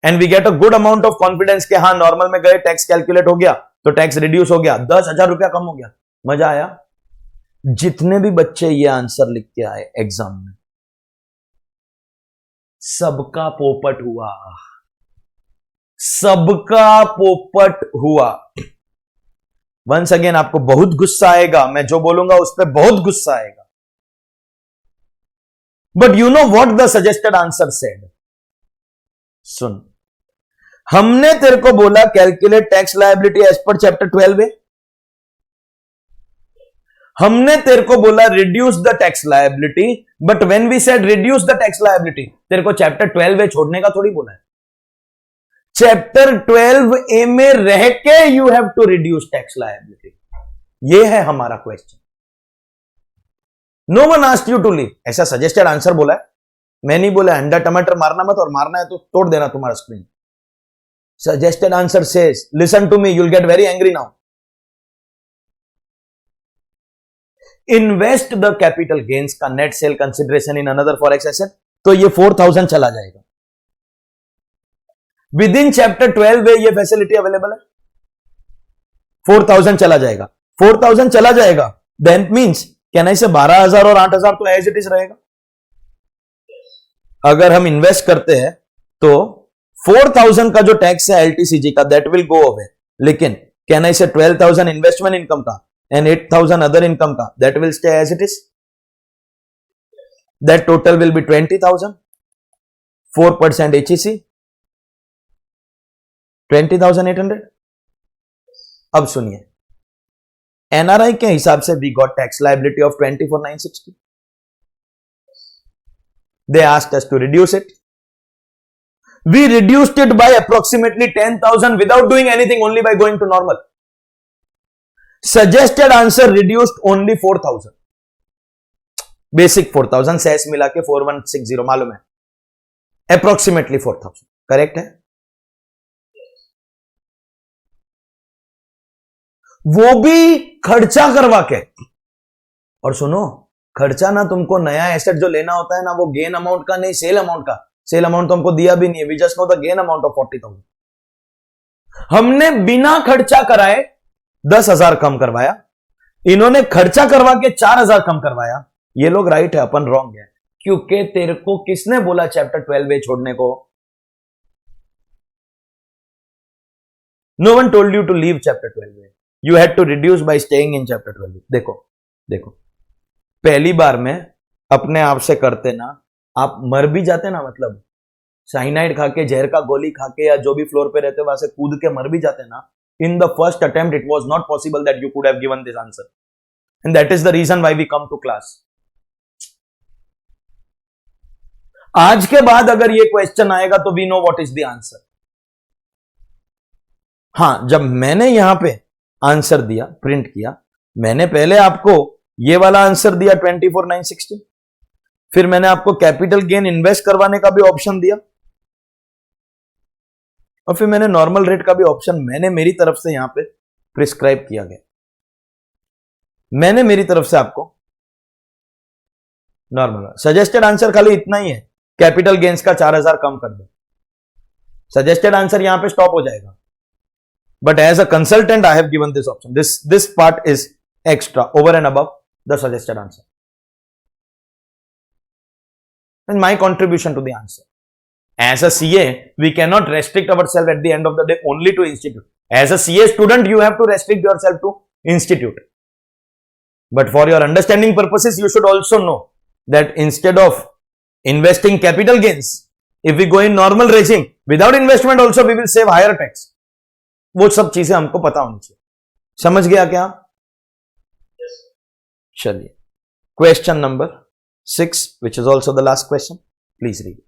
and we get a good amount of confidence कि हाँ नॉर्मल में गए, टैक्स कैलकुलेट हो गया तो टैक्स रिड्यूस हो गया, 10,000 रुपया कम हो गया. मजा आया. जितने भी बच्चे ये आंसर लिख के आए एग्जाम में, सबका पोपट हुआ, सबका पोपट हुआ. वंस अगेन आपको बहुत गुस्सा आएगा, मैं जो बोलूंगा उस पर बहुत गुस्सा आएगा, but you know what the suggested answer said. सुन, हमने तेरे को बोला calculate tax liability as per chapter 12A. हमने तेरे को बोला reduce the tax liability, but when we said reduce the tax liability, तेरे को चैप्टर 12A छोड़ने का थोड़ी बोला है. चैप्टर 12A में रह के you have to reduce tax liability. ये है हमारा question. No one asked you to leave. ऐसा सजेस्टेड आंसर बोला है, मैं नहीं बोला अंडा टमाटर मारना मत, और मारना है तो तोड़ देना तुम्हारा screen. Suggested answer says, listen to me, you will get very angry now. Invest the capital gains का net sale consideration in another forex asset, तो ये 4,000 चला जाएगा. विद इन चैप्टर 12 ये फैसिलिटी अवेलेबल है. 4,000 चला जाएगा, 4,000 चला जाएगा, देन मींस कैन आई से 12,000 और 8,000 तो एज इट इज रहेगा. अगर हम इन्वेस्ट करते हैं तो 4,000 का जो टैक्स है एलटीसीजी का, दैट विल गो अवे. लेकिन कैन आई से 12,000 इन्वेस्टमेंट इनकम का and 8,000 other income ka, that will stay as it is. That total will be 20,000. 4% HEC, 20,800. अब सुनिए, एनआरआई के हिसाब से we got tax liability of 24,960. They asked us to reduce it. We reduced it by approximately 10,000 without doing anything, only by going to normal. Suggested answer reduced only 4,000. Basic 4,000 cess मिला के 4,160 मालूम है, approximately 4,000. Correct है. वो भी खर्चा करवा के. और सुनो, खर्चा ना तुमको नया एसेट जो लेना होता है ना, वो गेन अमाउंट का नहीं, सेल अमाउंट का. सेल अमाउंट तो हमको दिया भी नहीं है. We just know the gain amount of 40,000. हमने बिना खर्चा कराए 10,000 कम करवाया, इन्होंने खर्चा करवा के 4,000 कम करवाया. ये लोग राइट है, अपन रॉन्ग है. क्योंकि तेरे को किसने बोला चैप्टर 12A छोड़ने को? No one told you to leave chapter 12A. You had to reduce by staying in chapter 12A. देखो देखो, पहली बार में अपने आप से करते ना, आप मर भी जाते ना, मतलब साइनाइड खा के, जहर का गोली खा के, या जो भी फ्लोर पे रहते वहां से कूद के मर भी जाते ना. In the first attempt, it was not possible that you could have given this answer. And that is the reason why we come to class. आज के बाद अगर ये क्वेश्चन आएगा तो we know what is the answer. हां, जब मैंने यहां पे आंसर दिया, प्रिंट किया, मैंने पहले आपको ये वाला आंसर दिया 24,960. फिर मैंने आपको कैपिटल गेन इन्वेस्ट करवाने का भी ऑप्शन दिया, और फिर मैंने नॉर्मल रेट का भी ऑप्शन मैंने मेरी तरफ से यहां पे प्रिस्क्राइब किया गया. मैंने मेरी तरफ से आपको नॉर्मल सजेस्टेड आंसर खाली इतना ही है, कैपिटल गेन्स का 4000 कम कर दो, सजेस्टेड आंसर यहां पे स्टॉप हो जाएगा. But as a consultant I have given this option, this part is extra over and above the suggested answer and my contribution to the answer. As a CA, we cannot restrict ourselves at the end of the day only to institute. As a CA student, you have to restrict yourself to institute. But for your understanding purposes, you should also know that instead of investing capital gains, if we go in normal regime, without investment also we will save higher tax. वो सब चीजें हमको पता होनी चाहिए. समझ गया क्या? चलिए, question number 6, which is also the last question. Please read.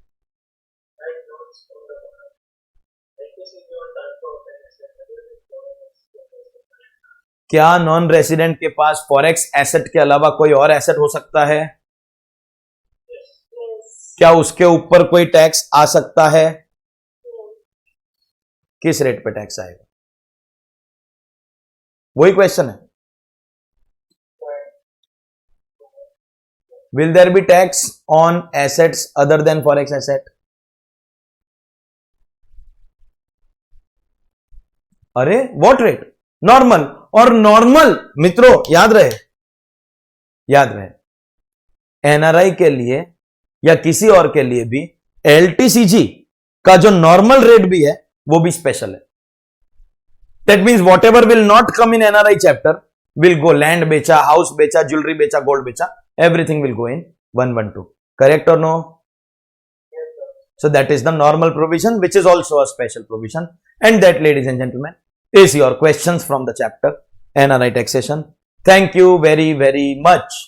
Write notes from the board. Like this is your turn for offense. क्या नॉन रेसिडेंट के पास फॉरेक्स एसेट के अलावा कोई और एसेट हो सकता है? क्या उसके ऊपर कोई टैक्स आ सकता है? किस रेट पे टैक्स आएगा? वही क्वेश्चन है. Will there be tax on assets other than forex asset? अरे what rate? नॉर्मल. और नॉर्मल मित्रों याद रहे एनआरआई के लिए या किसी और के लिए भी एलटीसीजी का जो नॉर्मल रेट भी है वो भी स्पेशल है. That means what ever will not come in NRI chapter will go. Land बेचा, हाउस बेचा, ज्वेलरी बेचा, गोल्ड बेचा, everything will go in 112. Correct or no? Yes, sir. So that is the normal provision, which is also a special provision. And that, ladies and gentlemen, is your questions from the chapter NRI taxation. Thank you very, very much.